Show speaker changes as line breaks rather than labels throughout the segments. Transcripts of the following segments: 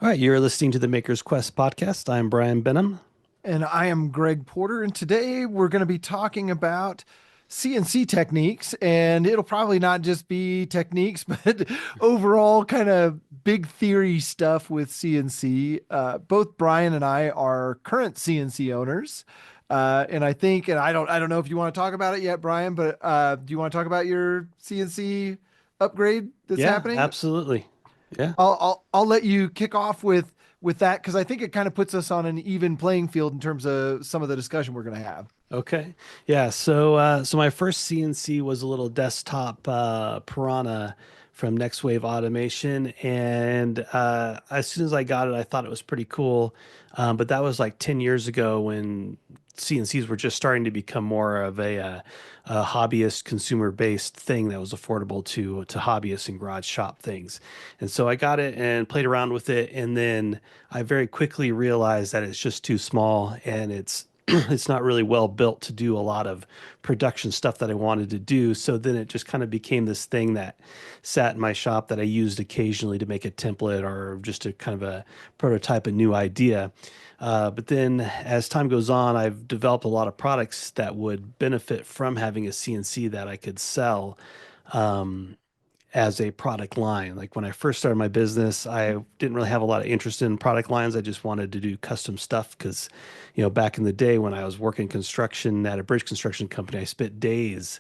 All right, you're listening to the Maker's Quest podcast. I'm Brian Benham.
And I am Greg Porter. And today we're going to be talking about CNC techniques. And it'll probably not just be techniques, but overall kind of big theory stuff with CNC. Both Brian and I are current CNC owners. And I think, and I don't know if you want to talk about it yet, Brian, but do you want to talk about your CNC upgrade that's
Yeah,
happening?
absolutely. Yeah.
I'll let you kick off with that because I think it kind of puts us on an even playing field in terms of some of the discussion we're going to have.
Okay. Yeah. So my first CNC was a little desktop Piranha from Next Wave Automation, and as soon as I got it, I thought it was pretty cool. But that was like 10 years ago when CNCs were just starting to become more of a hobbyist, consumer-based thing that was affordable to hobbyists and garage shop things. And so I got it and played around with it, and then I very quickly realized that it's just too small and it's not really well built to do a lot of production stuff that I wanted to do. So then it just kind of became this thing that sat in my shop that I used occasionally to make a template or just to kind of a prototype a new idea. But then as time goes on, I've developed a lot of products that would benefit from having a CNC that I could sell. Um, as a product line. Like when I first started my business, I didn't really have a lot of interest in product lines. I just wanted to do custom stuff because, back in the day when I was working construction at a bridge construction company, I spent days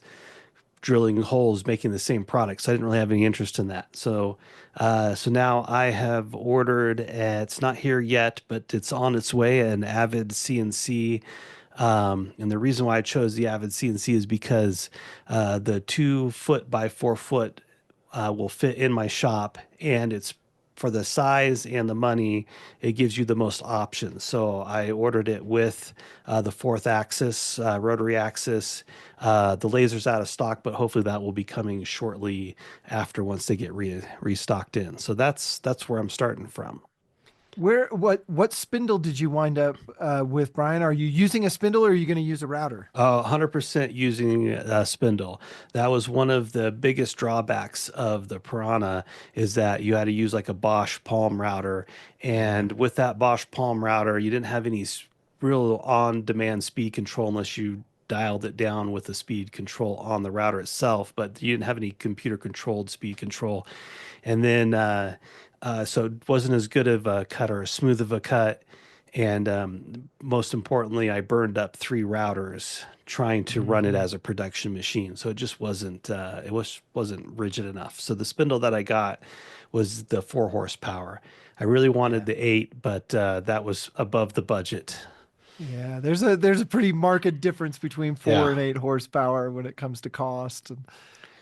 drilling holes making the same product. So I didn't really have any interest in that. So now I have ordered, it's not here yet, but it's on its way, an Avid CNC. And the reason why I chose the Avid CNC is because the 2 foot by 4 foot will fit in my shop, and it's for the size and the money, it gives you the most options. So I ordered it with the fourth axis, rotary axis. The laser's out of stock, but hopefully that will be coming shortly after once they get restocked in. So that's where I'm starting from.
What spindle did you wind up with, Brian? Are you using a spindle or are you going to use a router?
100% using a spindle. That was one of the biggest drawbacks of the Piranha is that you had to use like a Bosch Palm router.
Yeah.
And with that Bosch Palm router, you didn't have any real on-demand speed control unless you dialed it down with the speed control on the router itself, but you didn't have any computer controlled speed control. And then, so it wasn't as good of a cut or as smooth of a cut. And most importantly, I burned up 3 routers trying to run it
Mhm.
as a production machine. So it just wasn't rigid enough. So the spindle that I got was the 4 horsepower. I really wanted
Yeah.
the 8, but that was above the budget.
Yeah, there's a pretty marked difference between
Yeah,
4 and 8 horsepower when it comes to cost.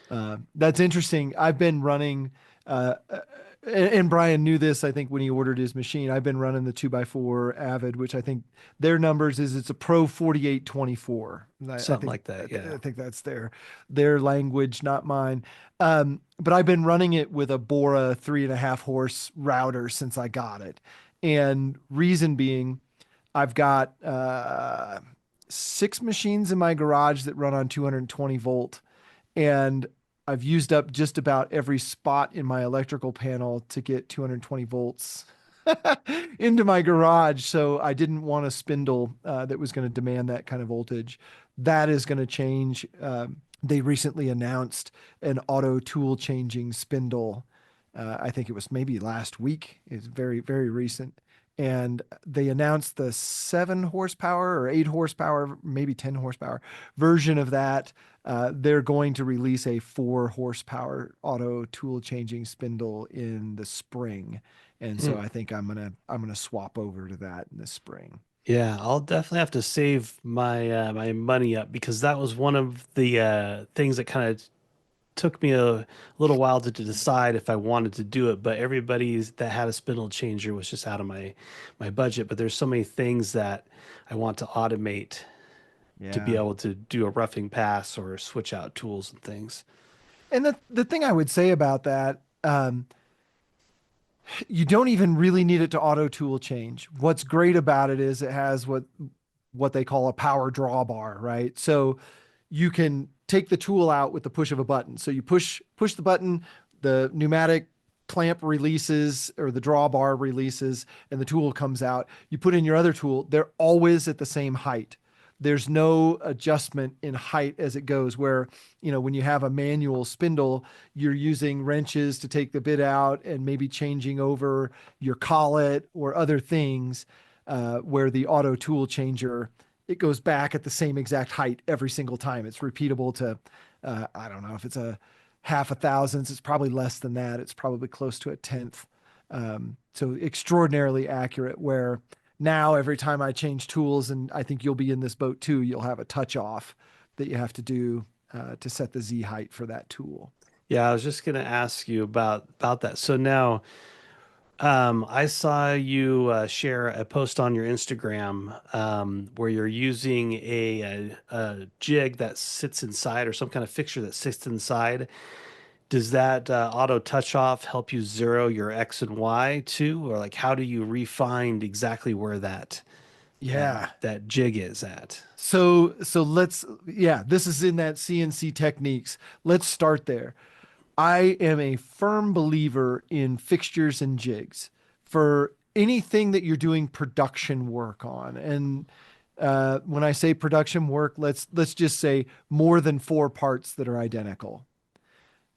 That's interesting. I've been running, and Brian knew this, I think, when he ordered his machine. I've been running the 2x4 Avid, which I think their numbers is it's a Pro 4824. I
something
think
like that. Yeah.
I think that's their language, not mine. But I've been running it with a Bora 3.5 horse router since I got it, and reason being, I've got 6 machines in my garage that run on 220 volt, and I've used up just about every spot in my electrical panel to get 220 volts into my garage. So I didn't want a spindle that was going to demand that kind of voltage. That is going to change. They recently announced an auto tool changing spindle. I think it was maybe last week. It's very, very recent. And they announced the 7 horsepower or 8 horsepower, maybe 10 horsepower version of that. They're going to release a 4 horsepower auto tool changing spindle in the spring. And
Hmm.
so I think I'm gonna swap over to that in the spring.
Yeah, I'll definitely have to save my money up because that was one of the things that kind of took me a little while to decide if I wanted to do it, but everybody that had a spindle changer was just out of my budget. But there's so many things that I want to automate to be
Yeah.
able to do a roughing pass or switch out tools and things.
And the thing I would say about that, you don't even really need it to auto tool change. What's great about it is it has what they call a power drawbar, right? So you can take the tool out with the push of a button. So you push the button, the pneumatic clamp releases or the drawbar releases and the tool comes out, you put in your other tool, they're always at the same height. There's no adjustment in height as it goes, where, when you have a manual spindle, you're using wrenches to take the bit out and maybe changing over your collet or other things, where the auto tool changer, it goes back at the same exact height every single time. It's repeatable to, I don't know if it's a half a thousandths. It's probably less than that. It's probably close to a tenth. So extraordinarily accurate, where now every time I change tools, and I think you'll be in this boat too, you'll have a touch off that you have to do to set the Z height for that tool.
Yeah, I was just gonna ask you about that. So now, I saw you share a post on your Instagram where you're using a jig that sits inside, or some kind of fixture that sits inside. Does that auto touch off help you zero your X and Y too, or like how do you refine exactly where
Yeah.
that jig is at?
So yeah, this is in that CNC techniques. Let's start there. I am a firm believer in fixtures and jigs for anything that you're doing production work on. And when I say production work, let's just say more than four parts that are identical.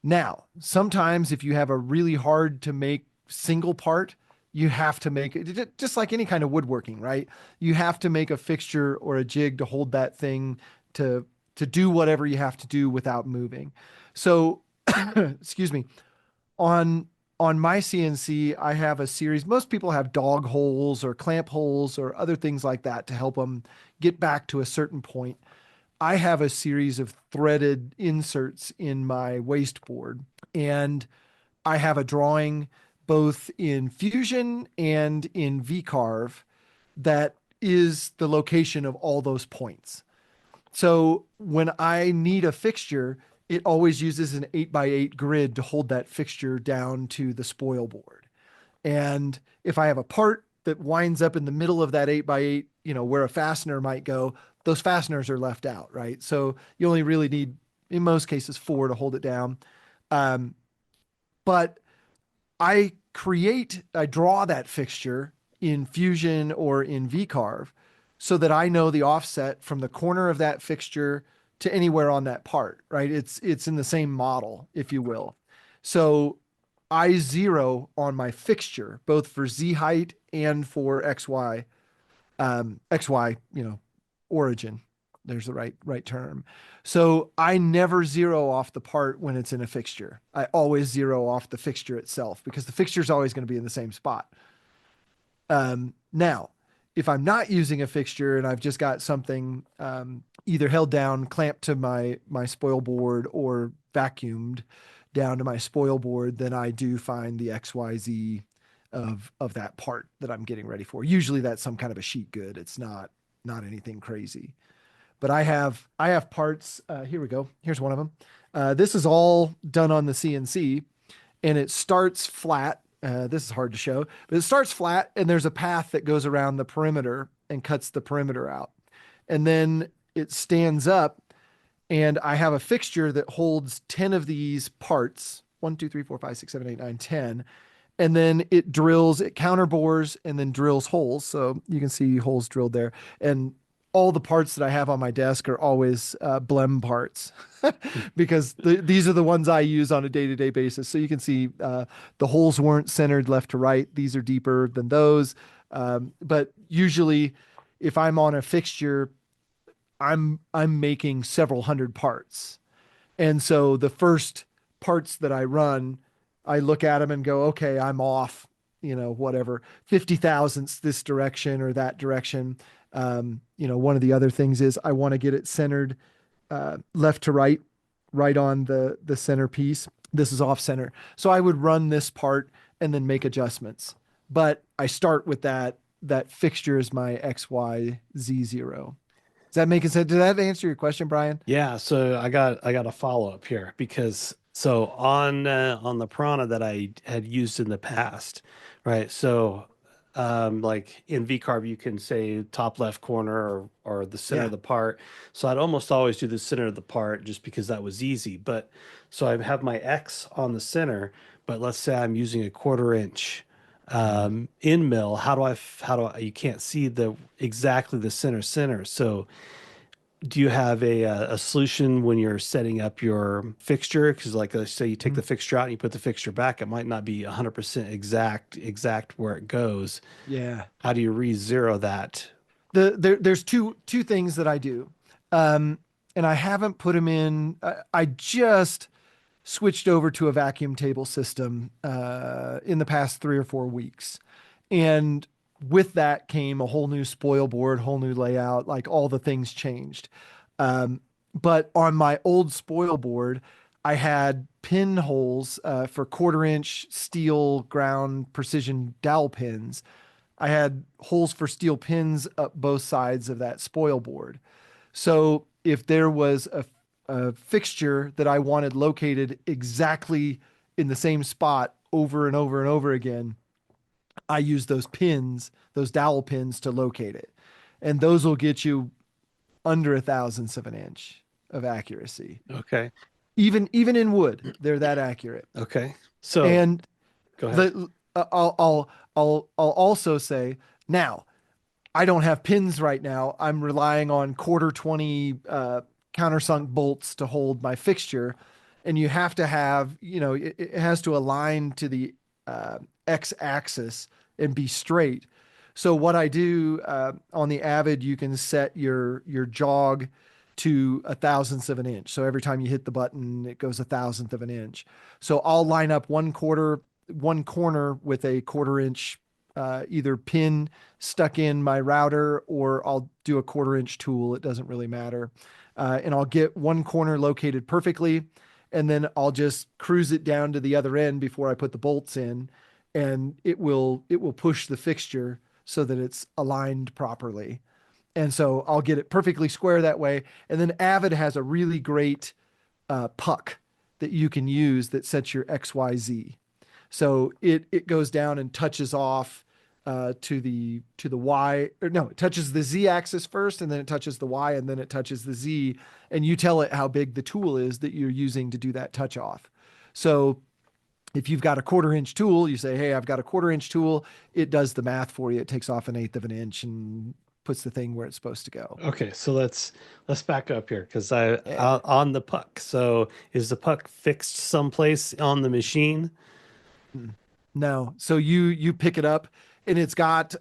Now, sometimes if you have a really hard to make single part, you have to make it just like any kind of woodworking, right? You have to make a fixture or a jig to hold that thing to do whatever you have to do without moving. So, excuse me, on my CNC, I have a series. Most people have dog holes or clamp holes or other things like that to help them get back to a certain point. I have a series of threaded inserts in my waste board, and I have a drawing both in Fusion and in VCarve that is the location of all those points. So when I need a fixture, it always uses an 8x8 grid to hold that fixture down to the spoil board. And if I have a part that winds up in the middle of that 8x8, where a fastener might go, those fasteners are left out, right? So you only really need, in most cases, four to hold it down. Um, but I draw that fixture in Fusion or in VCarve so that I know the offset from the corner of that fixture to anywhere on that part, right? It's in the same model, if you will. So I zero on my fixture, both for Z height and for XY, XY, origin. There's the right term. So I never zero off the part when it's in a fixture. I always zero off the fixture itself because the fixture is always going to be in the same spot. Now, if I'm not using a fixture and I've just got something either held down, clamped to my spoil board, or vacuumed down to my spoil board, then I do find the XYZ of that part that I'm getting ready for. Usually that's some kind of a sheet good. It's not anything crazy. But I have parts. Here we go. Here's one of them. This is all done on the CNC, and it starts flat. This is hard to show, but it starts flat, and there's a path that goes around the perimeter and cuts the perimeter out. And then it stands up, and I have a fixture that holds 10 of these parts. 1, 2, 3, 4, 5, 6, 7, 8, 9, 10. And then it counterbores and then drills holes. So you can see holes drilled there. And all the parts that I have on my desk are always blem parts because these are the ones I use on a day-to-day basis. So you can see the holes weren't centered left to right. These are deeper than those. But usually if I'm on a fixture, I'm making several hundred parts. And so the first parts that I run, I look at them and go, okay, I'm off, whatever, 50 thousandths this direction or that direction. One of the other things is I want to get it centered left to right, right on the center piece. This is off center. So I would run this part and then make adjustments. But I start with that fixture is my XYZ0. Does that make sense? Did that answer your question, Brian?
Yeah, so I got a follow up here because so on the Piranha that I had used in the past, right? So like in VCarve you can say top left corner or the center of
Yeah.
the part. So I'd almost always do the center of the part just because that was easy. But so I have my X on the center, but let's say I'm using a 1/4 inch
Mhm.
in mill. You can't see the exactly the center. So do you have a solution when you're setting up your fixture? Because like let's say you take
Mhm.
the fixture out and you put the fixture back, it might not be 100% exact where it goes.
Yeah.
How do you re-zero that?
There's two things that I do. Um, and I haven't put them in. I just switched over to a vacuum table system in the past 3 or 4 weeks. And with that came a whole new spoil board, whole new layout, like all the things changed. Um, but on my old spoil board, I had pinholes for 1/4 inch steel ground precision dowel pins. I had holes for steel pins up both sides of that spoil board. So if there was a fixture that I wanted located exactly in the same spot over and over and over again, I use those pins, those dowel pins to locate it. And those will get you under a thousandth of an inch of accuracy.
Okay.
Even in wood, they're that accurate.
Okay. So
And
go ahead.
the I'll also say now I don't have pins right now. I'm relying on 1/4 20 countersunk bolts to hold my fixture. And you have to have, it has to align to the uh, X axis and be straight. So what I do on the Avid, you can set your jog to a thousandth of an inch. So every time you hit the button, it goes a thousandth of an inch. So I'll line up one corner with a 1/4 inch either pin stuck in my router, or I'll do a 1/4 inch tool. It doesn't really matter. And I'll get one corner located perfectly. And then I'll just cruise it down to the other end before I put the bolts in. And it will push the fixture so that it's aligned properly. And so I'll get it perfectly square that way. And then Avid has a really great puck that you can use that sets your XYZ. So it goes down and touches off to the Y, or no, it touches the Z axis first, and then it touches the Y, and then it touches the Z, and you tell it how big the tool is that you're using to do that touch off. So if you've got a 1/4 inch tool, you say, "Hey, I've got a 1/4 inch tool." It does the math for you. It takes off an eighth of an inch and puts the thing where it's supposed to go.
Okay, so let's back up here because
Yeah.
on the puck. So is the puck fixed someplace on the machine?
Mm. No. So you pick it up, and it's got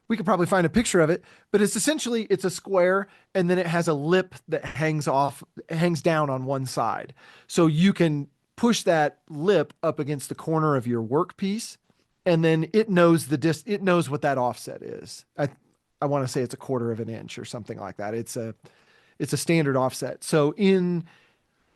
we could probably find a picture of it, but it's a square, and then it has a lip that hangs down on one side. So you can push that lip up against the corner of your workpiece, and then it knows what that offset is. I want to say it's a 1/4 of an inch or something like that. It's a standard offset. So in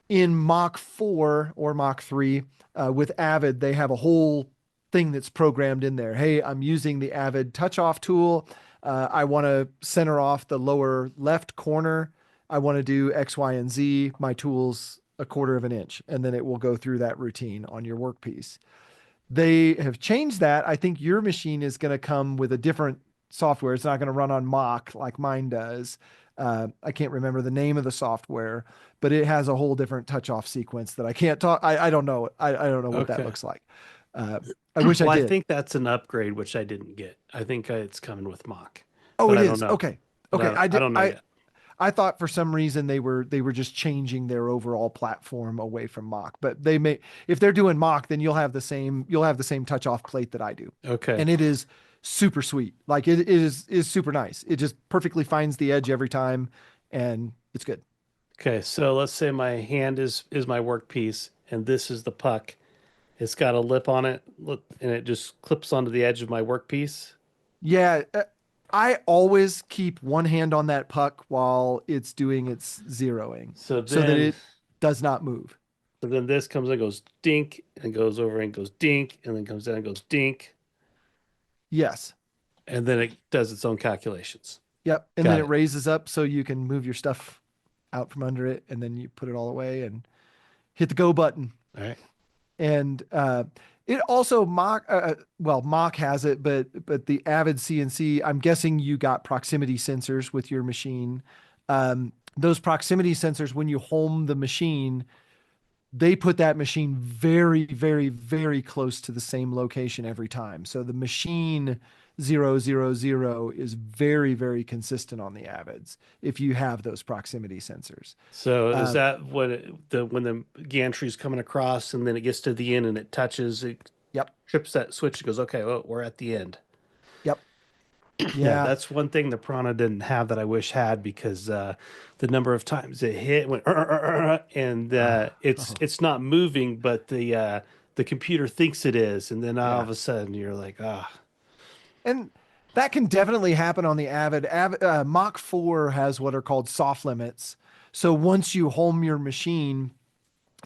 Mach 4 or Mach 3 with Avid, they have a whole thing that's programmed in there. Hey, I'm using the Avid touch off tool. I want to center off the lower left corner. I want to do X, Y, and Z. My tool's a 1/4 of an inch, and then it will go through that routine on your workpiece. They have changed that. I think your machine is going to come with a different software. It's not going to run on Mach like mine does. I can't remember the name of the software, but it has a whole different touch off sequence that I can't talk. I don't know. I don't know what that
Okay.
looks like. Uh, I wish I
Well, I
did.
think that's an upgrade, which I didn't get. I think it's coming with mock,
Oh,
but
it
I don't
is.
know.
Okay.
But
Okay.
I don't know yet.
I thought for some reason they were just changing their overall platform away from Mach, but they may if they're doing Mach, then you'll have the same touch off plate that I do,
Okay.
and it is super sweet. Like it is super nice. It just perfectly finds the edge every time, and it's good.
Okay. So let's say my hand is my workpiece, and this is the puck. It's got a lip on it, and it just clips onto the edge of my workpiece.
Yeah, I always keep one hand on that puck while it's doing its zeroing,
So
so that
then
it does not move.
So then this comes and goes dink and goes over and goes dink and then comes down and goes dink
Yes.
and then it does its own calculations.
Yep. And then
Got
it
it.
raises up so you can move your stuff out from under it, and then you put it all away and hit the go button.
All right.
And it also Mach has it, but the Avid CNC, I'm guessing you got proximity sensors with your machine. Those proximity sensors, when you home the machine, they put that machine very, very, very close to the same location every time. So the machine 000 is very, very consistent on the Avids if you have those proximity sensors.
So is
Um,
that what when the gantry's coming across and then it gets to the end and it touches, it
yep,
trips that switch. It goes, okay, well, we're at the end.
yep,
Yeah,
yeah.
that's one thing the Piranha didn't have that I wish had because the number of times it hit went and it's not moving, but the computer thinks it is, and then all
Yeah.
of a sudden you're like, ah,
And that can definitely happen on the Mach 4 has what are called soft limits. So once you home your machine,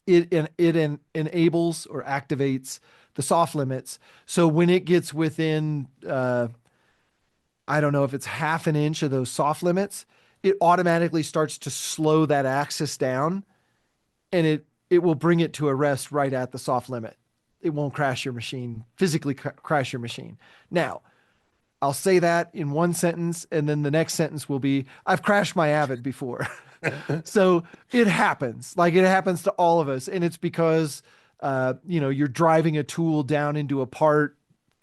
enables or activates the soft limits. So when it gets within, I don't know if it's half an inch of those soft limits, it automatically starts to slow that axis down, and it will bring it to a rest right at the soft limit. It won't crash your machine, physically crash your machine. Now, I'll say that in one sentence, and then the next sentence will be, I've crashed my Avid before. So it happens. Like it happens to all of us. And it's because, you're driving a tool down into a part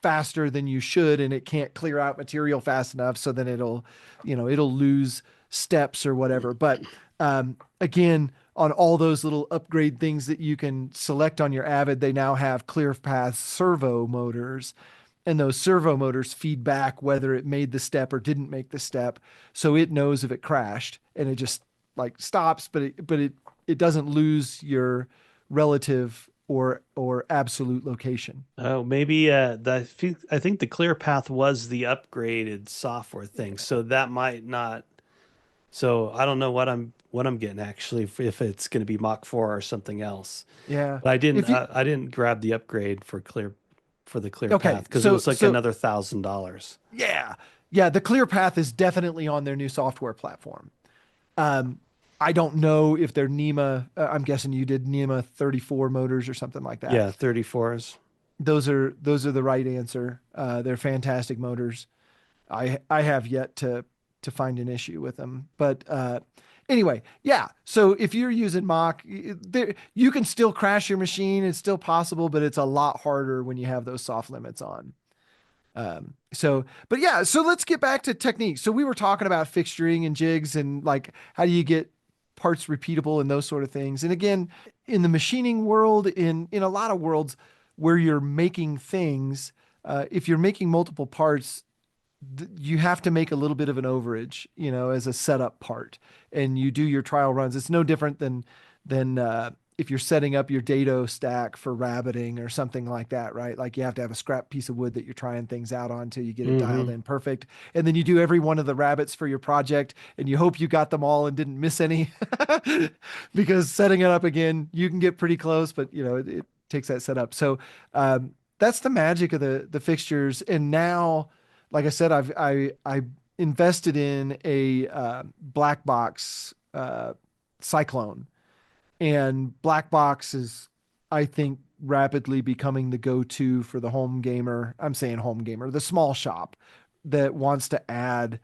faster than you should, and it can't clear out material fast enough. So then it'll lose steps or whatever. But again, on all those little upgrade things that you can select on your Avid, they now have clear path servo motors, and those servo motors feed back whether it made the step or didn't make the step, so it knows if it crashed, and it just like stops, but it doesn't lose your relative or absolute location.
oh, maybe I think the ClearPath was the upgraded software thing, so that might not. So I don't know what I'm getting actually if it's going to be Mach 4 or something else.
Yeah.
But
If you
I didn't grab the upgrade for the clear path
Okay,
because it was like
so
another $1,000.
yeah. Yeah, the clear path is definitely on their new software platform. Um I don't know if they're NEMA, I'm guessing you did NEMA 34 motors or something like that.
Yeah, 34s.
Those are the right answer. They're fantastic motors. I have yet to find an issue with them. But anyway, yeah. So if you're using Mach, there you can still crash your machine. It's still possible, but it's a lot harder when you have those soft limits on. But yeah, so let's get back to technique. So we were talking about fixturing and jigs and like how do you get parts repeatable and those sort of things. And again, in the machining world, in a lot of worlds where you're making things, if you're making multiple parts, you have to make a little bit of an overage, as a setup part, and you do your trial runs. It's no different than if you're setting up your dado stack for rabbiting or something like that, right? Like you have to have a scrap piece of wood that you're trying things out on till you get it dialed
Hmm.
in perfect, and then you do every one of the rabbits for your project, and you hope you got them all and didn't miss any, because setting it up again, you can get pretty close, but it takes that setup. So that's the magic of the fixtures, and now like I said, I invested in a black box Cyclone, and black box is, I think, rapidly becoming the go-to for the home gamer. I'm saying home gamer, the small shop that wants to add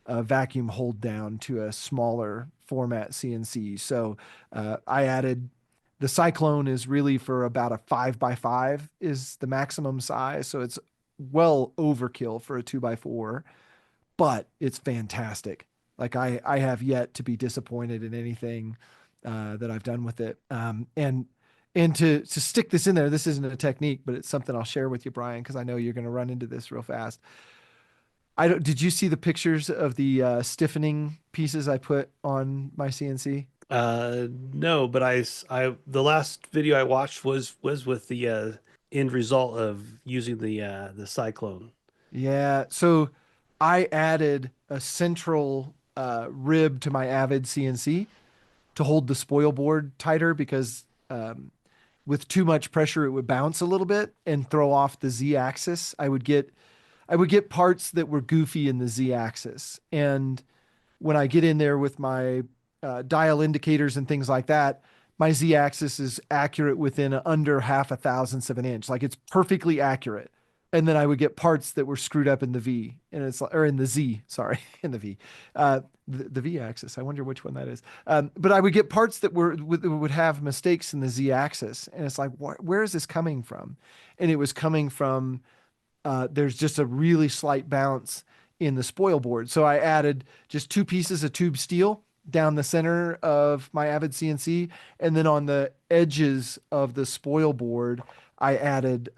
a vacuum hold down to a smaller format CNC. So I added the Cyclone is really for about a 5x5 is the maximum size. So it's well overkill for a 2x4, but it's fantastic. Like I have yet to be disappointed in anything that I've done with it. And to stick this in there, this isn't a technique, but it's something I'll share with you, Brian, because I know you're going to run into this real fast. I don't. Did you see the pictures of the stiffening pieces I put on my CNC?
No, but the last video I watched was with the end result of using the Cyclone.
Yeah. So I added a central rib to my Avid CNC to hold the spoil board tighter because with too much pressure it would bounce a little bit and throw off the Z axis. I would get parts that were goofy in the Z axis. And when I get in there with my dial indicators and things like that, my Z axis is accurate within under half a thousandth of an inch. Like it's perfectly accurate, and then I would get parts that were screwed up in the V, and it's or in the Z, sorry, in the V, the V axis. I wonder which one that is. But I would get parts that would have mistakes in the Z axis, and it's like, where is this coming from? And it was coming from there's just a really slight bounce in the spoil board. So I added just two pieces of tube steel down the center of my Avid CNC, and then on the edges of the spoil board, I added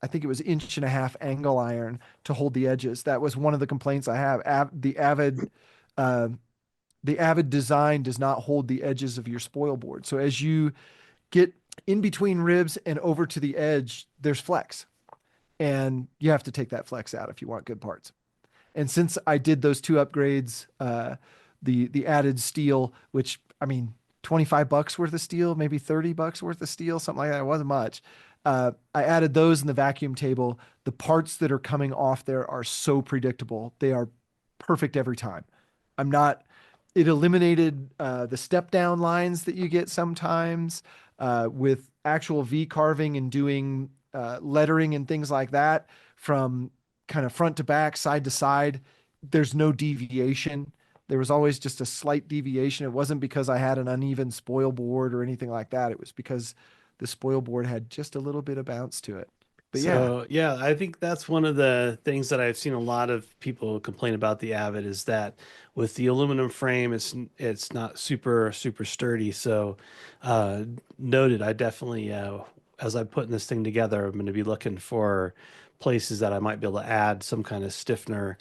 I think it was 1.5 inch angle iron to hold the edges. That was one of the complaints I have. Uh, the Avid design does not hold the edges of your spoil board. So as you get in between ribs and over to the edge, there's flex, and you have to take that flex out if you want good parts. And since I did those two upgrades, the added steel, which I mean, $25 worth of steel, maybe $30 worth of steel, something like that. It wasn't much. I added those in the vacuum table. The parts that are coming off there are so predictable. They are perfect every time. I'm not, it eliminated the step down lines that you get sometimes with actual V carving and doing lettering and things like that from kind of front to back, side to side. There's no deviation. There was always just a slight deviation. It wasn't because I had an uneven spoil board or anything like that. It was because the spoil board had just a little bit of bounce to it. But yeah,
So yeah, I think that's one of the things that I've seen a lot of people complain about the Avid is that with the aluminum frame, it's not super sturdy. So uh, noted, I definitely as I'm putting this thing together, I'm going to be looking for places that I might be able to add some kind of stiffener.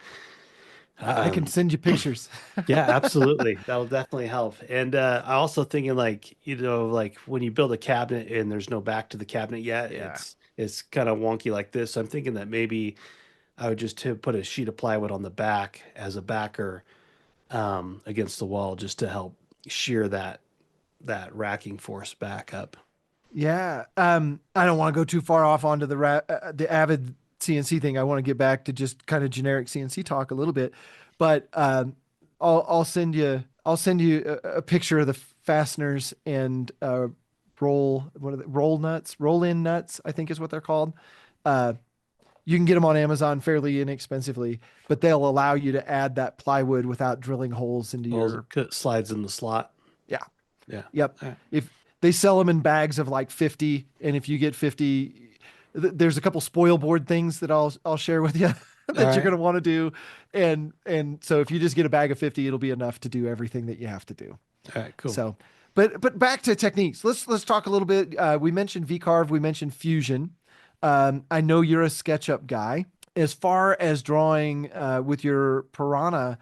I can
Um,
send you pictures.
Yeah, absolutely. That'll definitely help. And I also thinking like, like when you build a cabinet and there's no back to the cabinet yet,
Yeah.
it's kind of wonky like this. So I'm thinking that maybe I would just put a sheet of plywood on the back as a backer against the wall just to help shear that racking force back up.
Yeah. I don't want to go too far off onto the Avid CNC thing. I want to get back to just kind of generic CNC talk a little bit, but I'll send you a picture of the fasteners and roll nuts, roll in nuts, I think is what they're called. Uh, you can get them on Amazon fairly inexpensively, but they'll allow you to add that plywood without drilling holes into
Well,
your,
it slides in the slot.
yeah.
Yeah.
Yep.
All right.
If they sell them in bags of like 50, and if you get 50, there's a couple spoil board things that I'll share with you
All
that you're
right.
going to want to do. And so if you just get a bag of 50, it'll be enough to do everything that you have to do.
All right. Cool.
So, but back to techniques. Let's talk a little bit. We mentioned V-carve, we mentioned fusion. I know you're a SketchUp guy. As far as drawing with your Piranha,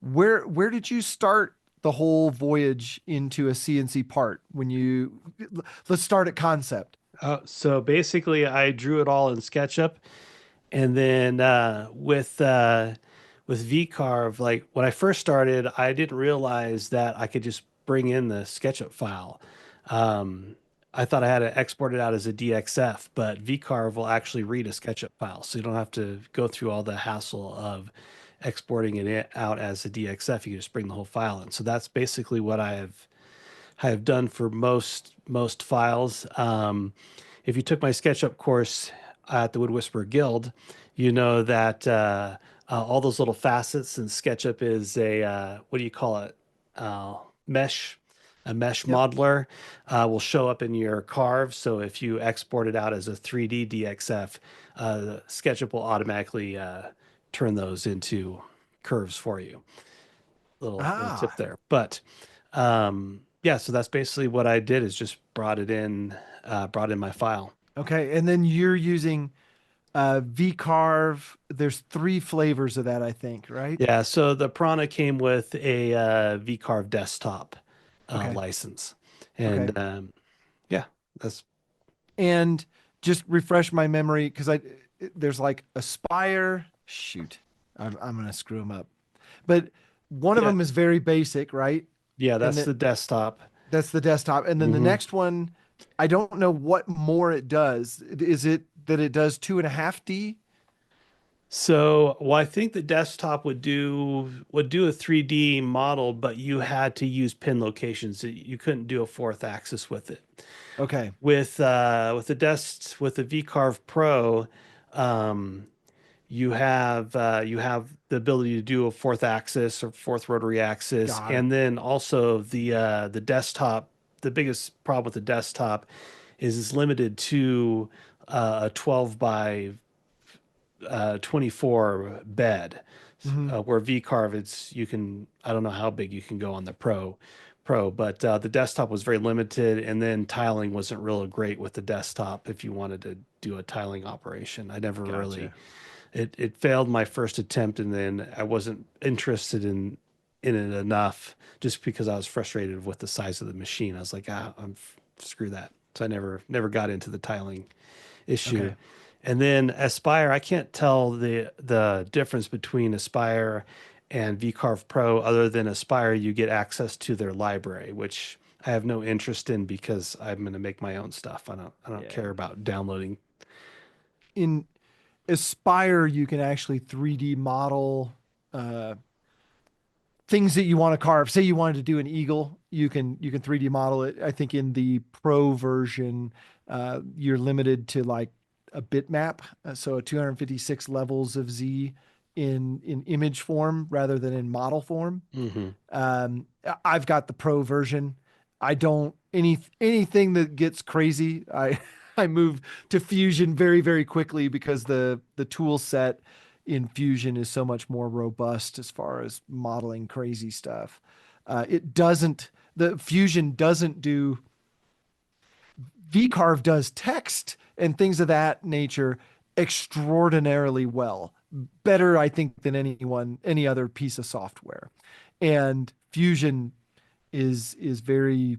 where did you start the whole voyage into a CNC part? Let's start at concept.
So basically, I drew it all in SketchUp. And then with VCarve, like when I first started, I didn't realize that I could just bring in the SketchUp file. Um, I thought I had to export it out as a DXF, but VCarve will actually read a SketchUp file, so you don't have to go through all the hassle of exporting it out as a DXF. You can just bring the whole file in. So that's basically what I have done for most files. If you took my SketchUp course at the Wood Whisperer Guild, you know that all those little facets in SketchUp is a what do you call it? Uh, mesh, a mesh
Yep.
modeler will show up in your carve. So if you export it out as a 3D DXF, SketchUp will automatically turn those into curves for you. Little tip
Ah,
there, but yeah, so that's basically what I did is just brought in my file.
okay. And then you're using V-carve. There's three flavors of that, I think, right?
Yeah, so the Piranha came with a VCarve desktop
Okay.
license,
Okay.
and yeah, that's
And just refresh my memory because there's like Aspire. Shoot, I'm gonna screw them up. But one of
yeah,
them is very basic, right?
yeah,
And
that's the desktop.
that's the desktop. And then the
Hmm.
next one, I don't know what more it does. Is it that it does 2.5D?
So, well, I think the desktop would do a 3D model, but you had to use pin locations. You couldn't do a fourth axis with it.
Okay.
With the VCarve Pro, Um, you have the ability to do a fourth axis or fourth rotary axis,
Got it.
and then also the desktop. The biggest problem with the desktop is it's limited to a 12 by 24 bed,
Hmm.
where VCarve it's you can I don't know how big you can go on the Pro, but the desktop was very limited, and then tiling wasn't real great with the desktop if you wanted to do a tiling operation. I never really
Gotcha.
it failed my first attempt, and then I wasn't interested in it enough just because I was frustrated with the size of the machine. I was like, screw that. So I never got into the tiling issue.
Okay.
And then Aspire, I can't tell the difference between Aspire and VCarve Pro other than Aspire you get access to their library, which I have no interest in because I'm going to make my own stuff. I don't
Yeah.
care about downloading.
In Aspire, you can actually 3D model uh, things that you want to carve. Say you wanted to do an eagle, you can 3D model it. I think in the Pro version, you're limited to like a bitmap, so 256 levels of Z in image form rather than in model form.
Hmm.
I've got the Pro version. I don't anything that gets crazy. I move to Fusion very very quickly because the tool set in Fusion is so much more robust as far as modeling crazy stuff. It doesn't the Fusion doesn't do VCarve does text and things of that nature extraordinarily well. Better, I think, than any other piece of software. And Fusion is very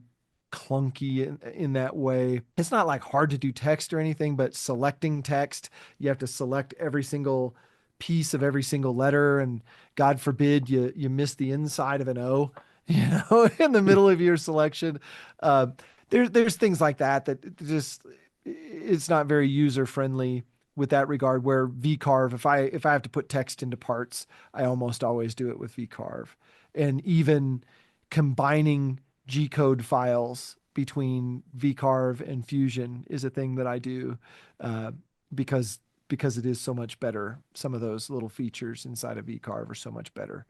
clunky in that way. It's not like hard to do text or anything, but selecting text, you have to select every single piece of every single letter, and God forbid you miss the inside of an O, in the middle of your selection. Uh, there's things like that that just it's not very user friendly with that regard. Where VCarve, if I have to put text into parts, I almost always do it with VCarve, and even combining G code files between VCarve and Fusion is a thing that I do uh, because it is so much better. Some of those little features inside of VCarve are so much better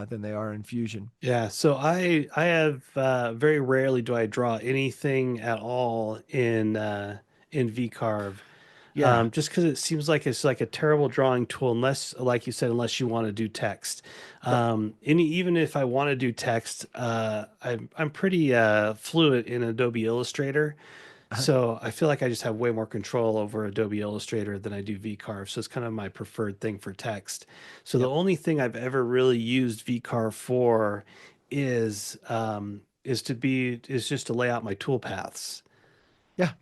than they are in Fusion.
Yeah, so I have very rarely do I draw anything at all in VCarve.
Yeah,
Just because it seems like it's like a terrible drawing tool, unless, like you said, unless you want to do text.
right.
Even if I want to do text, I'm pretty fluent in Adobe Illustrator, so I feel like I just have way more control over Adobe Illustrator than I do VCarve. So it's kind of my preferred thing for text. So the
Yep.
only thing I've ever really used VCarve for is just to lay out my tool paths.
Yeah.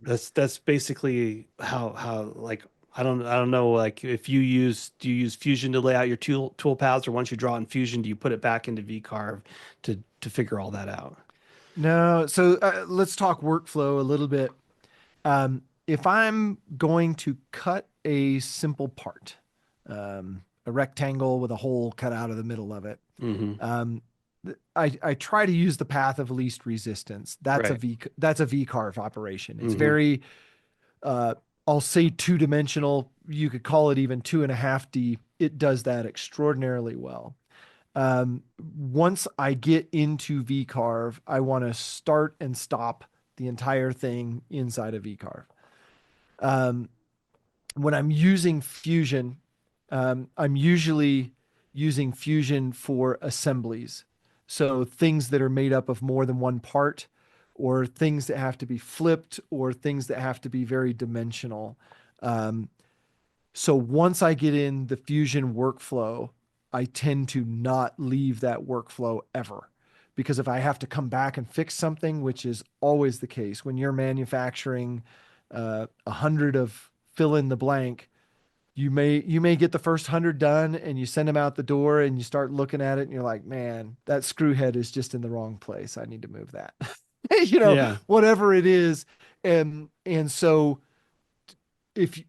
That's basically how like I don't know like if do you use Fusion to lay out your tool paths, or once you draw it in Fusion do you put it back into VCarve to figure all that out?
No. So let's talk workflow a little bit. If I'm going to cut a simple part, a rectangle with a hole cut out of the middle of it,
Hmm.
um, I try to use the path of least resistance.
Right.
That's a V carve operation. It's
Hmm.
very uh, I'll say two dimensional. You could call it even 2.5D. It does that extraordinarily well. Once I get into VCarve, I want to start and stop the entire thing inside of VCarve. Um, when I'm using Fusion, I'm usually using Fusion for assemblies. So things that are made up of more than one part, or things that have to be flipped, or things that have to be very dimensional. Um, so once I get in the Fusion workflow, I tend to not leave that workflow ever. Because if I have to come back and fix something, which is always the case when you're manufacturing 100 of fill in the blank, you may get the first 100 done and you send them out the door and you start looking at it and you're like, man, that screw head is just in the wrong place. I need to move that.
Yeah.
Whatever it is. And so if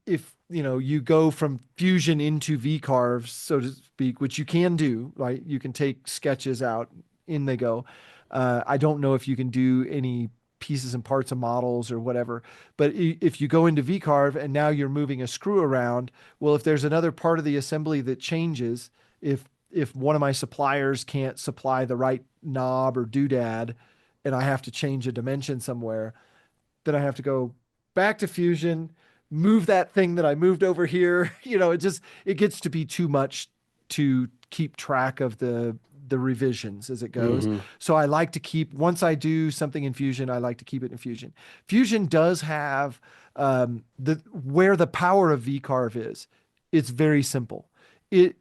you go from Fusion into VCarve, so to speak, which you can do, right? You can take sketches out, in they go. I don't know if you can do any. pieces and parts of models or whatever. But if you go into VCarve and now you're moving a screw around, well, if there's another part of the assembly that changes, if one of my suppliers can't supply the right knob or doodad, and I have to change a dimension somewhere, then I have to go back to Fusion, move that thing that I moved over here. It gets to be too much to keep track of the revisions as it goes.
Hmm.
So I like to keep, once I do something in Fusion, I like to keep it in Fusion. Fusion does have the where the power of VCarve is. It's very simple. It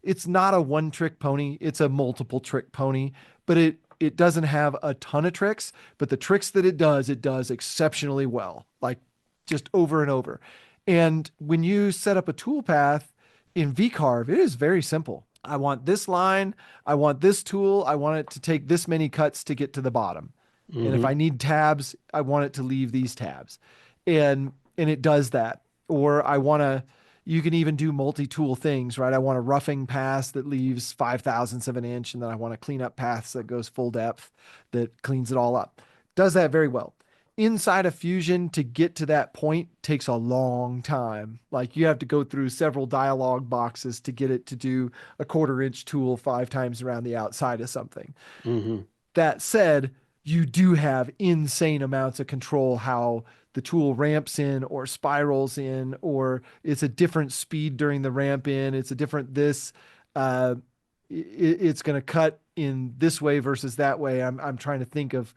it's not a one trick pony. It's a multiple trick pony, but it doesn't have a ton of tricks, but the tricks that it does exceptionally well, like just over and over. And when you set up a toolpath in VCarve, it is very simple. I want this line, I want this tool, I want it to take this many cuts to get to the bottom. And if
Hmm.
I need tabs, I want it to leave these tabs. And it does that. Or I want to you can even do multi-tool things, right? I want a roughing pass that leaves 5 thousandths of an inch, and then I want a cleanup pass that goes full depth that cleans it all up. Does that very well. Inside of Fusion, to get to that point takes a long time. Like you have to go through several dialog boxes to get it to do a 1/4 inch tool 5 times around the outside of something.
Hmm.
That said, you do have insane amounts of control how the tool ramps in or spirals in, or it's a different speed during the ramp in. It's a different this. Uh, it's going to cut in this way versus that way. I'm trying to think of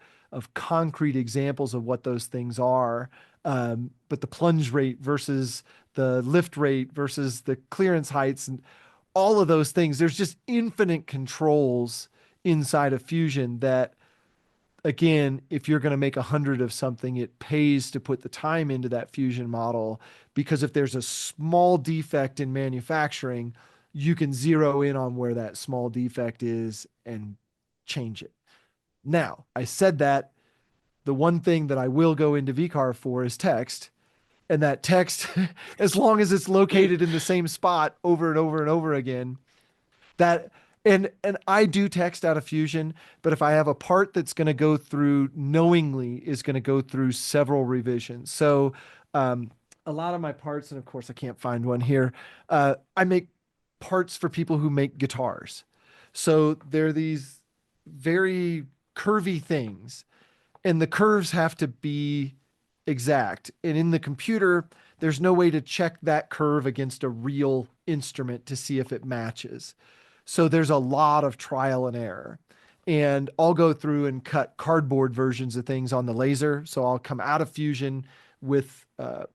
concrete examples of what those things are. But the plunge rate versus the lift rate versus the clearance heights and all of those things. There's just infinite controls inside of Fusion that, again, if you're going to make 100 of something, it pays to put the time into that Fusion model, because if there's a small defect in manufacturing, you can zero in on where that small defect is and change it. Now, I said that the one thing that I will go into VCarve for is text. And that text, as long as it's located in the same spot over and over and over again, that and I do text out of Fusion, but if I have a part that's going to go through knowingly is going to go through several revisions. So um, a lot of my parts, and of course I can't find one here. I make parts for people who make guitars. So they're these very curvy things, and the curves have to be exact. And in the computer, there's no way to check that curve against a real instrument to see if it matches. So there's a lot of trial and error. And I'll go through and cut cardboard versions of things on the laser. So I'll come out of Fusion with a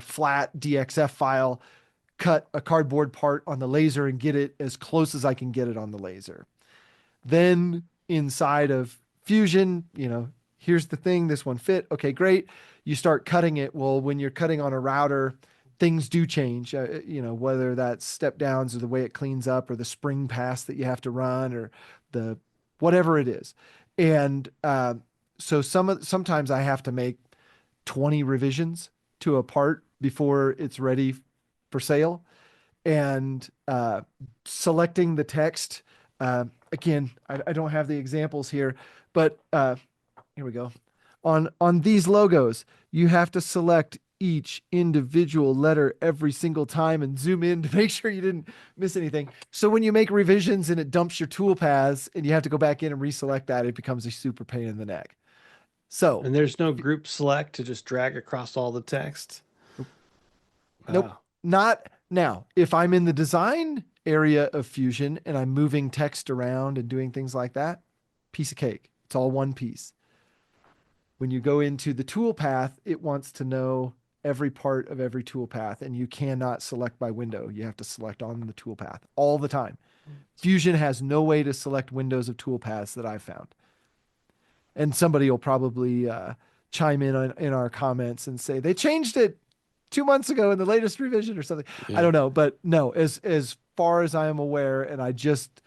flat DXF file, cut a cardboard part on the laser and get it as close as I can get it on the laser. Then inside of Fusion, here's the thing, this one fit. Okay, great. You start cutting it. Well, when you're cutting on a router, things do change, whether that's step downs or the way it cleans up or the spring pass that you have to run or the whatever it is. And so sometimes I have to make 20 revisions to a part before it's ready for sale. And selecting the text, again, I don't have the examples here, but here we go. On these logos, you have to select each individual letter every single time and zoom in to make sure you didn't miss anything. So when you make revisions and it dumps your tool paths and you have to go back in and reselect that, it becomes a super pain in the neck. So,
And there's no group select to just drag across all the text.
nope,
Wow.
not now. If I'm in the design area of Fusion and I'm moving text around and doing things like that, piece of cake. It's all one piece. When you go into the tool path, it wants to know every part of every tool path, and you cannot select by window. You have to select on the tool path all the time. Fusion has no way to select windows of tool paths that I've found. And somebody will probably chime in our comments and say they changed it 2 months ago in the latest revision or something. I
Yeah.
don't know, but no, as far as I am aware, and I just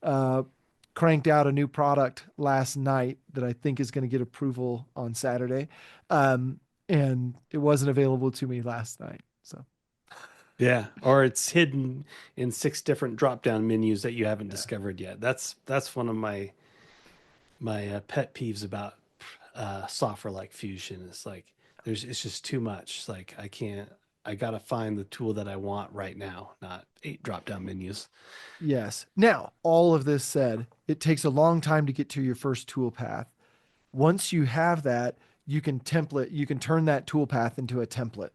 uh, cranked out a new product last night that I think is going to get approval on Saturday, and it wasn't available to me last night. So
Yeah. Or it's hidden in 6 different drop-down menus that you haven't
yeah,
discovered yet. That's one of my pet peeves about software like Fusion is like it's just too much. It's like I can't. I gotta find the tool that I want right now, not 8 drop down menus.
Yes. Now, all of this said, it takes a long time to get to your first tool path. Once you have that, you can turn that tool path into a template.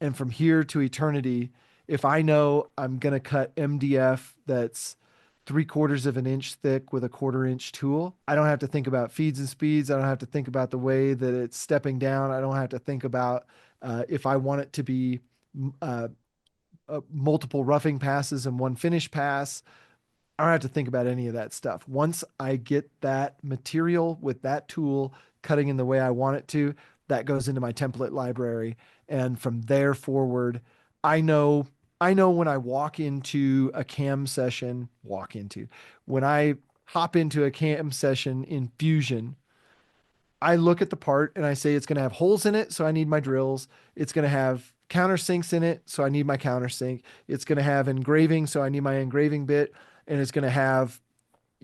And from here to eternity, if I know I'm going to cut MDF that's 3/4 of an inch thick with a 1/4 inch tool, I don't have to think about feeds and speeds. I don't have to think about the way that it's stepping down. I don't have to think about if I want it to be uh, multiple roughing passes and one finish pass. I don't have to think about any of that stuff. Once I get that material with that tool cutting in the way I want it to, that goes into my template library. And from there forward, I know I know when I walk into a cam session, when I hop into a cam session in Fusion, I look at the part and I say it's going to have holes in it, so I need my drills. It's going to have countersinks in it, so I need my countersink. It's going to have engraving, so I need my engraving bit, and it's going to have,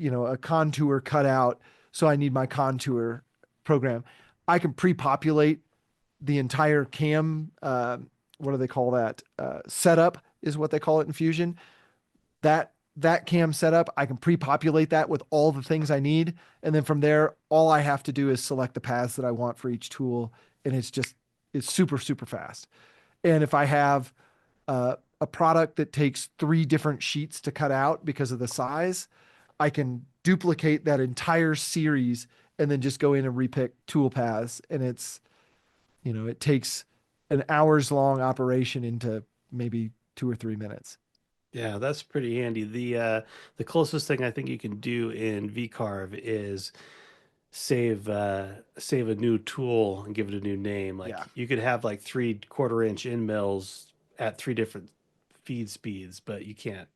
a contour cut out, so I need my contour program. I can pre-populate the entire cam. What do they call that? Setup is what they call it in Fusion. That cam setup, I can pre-populate that with all the things I need, and then from there, all I have to do is select the paths that I want for each tool, and it's super super fast. And if I have a product that takes 3 different sheets to cut out because of the size, I can duplicate that entire series and then just go in and repick tool paths, and it takes an hours long operation into maybe 2 or 3 minutes.
Yeah, that's pretty handy. The closest thing I think you can do in VCarve is save a new tool and give it a new name.
Yeah,
Like you could have like 3/4 inch end mills at 3 different feed speeds, but you can't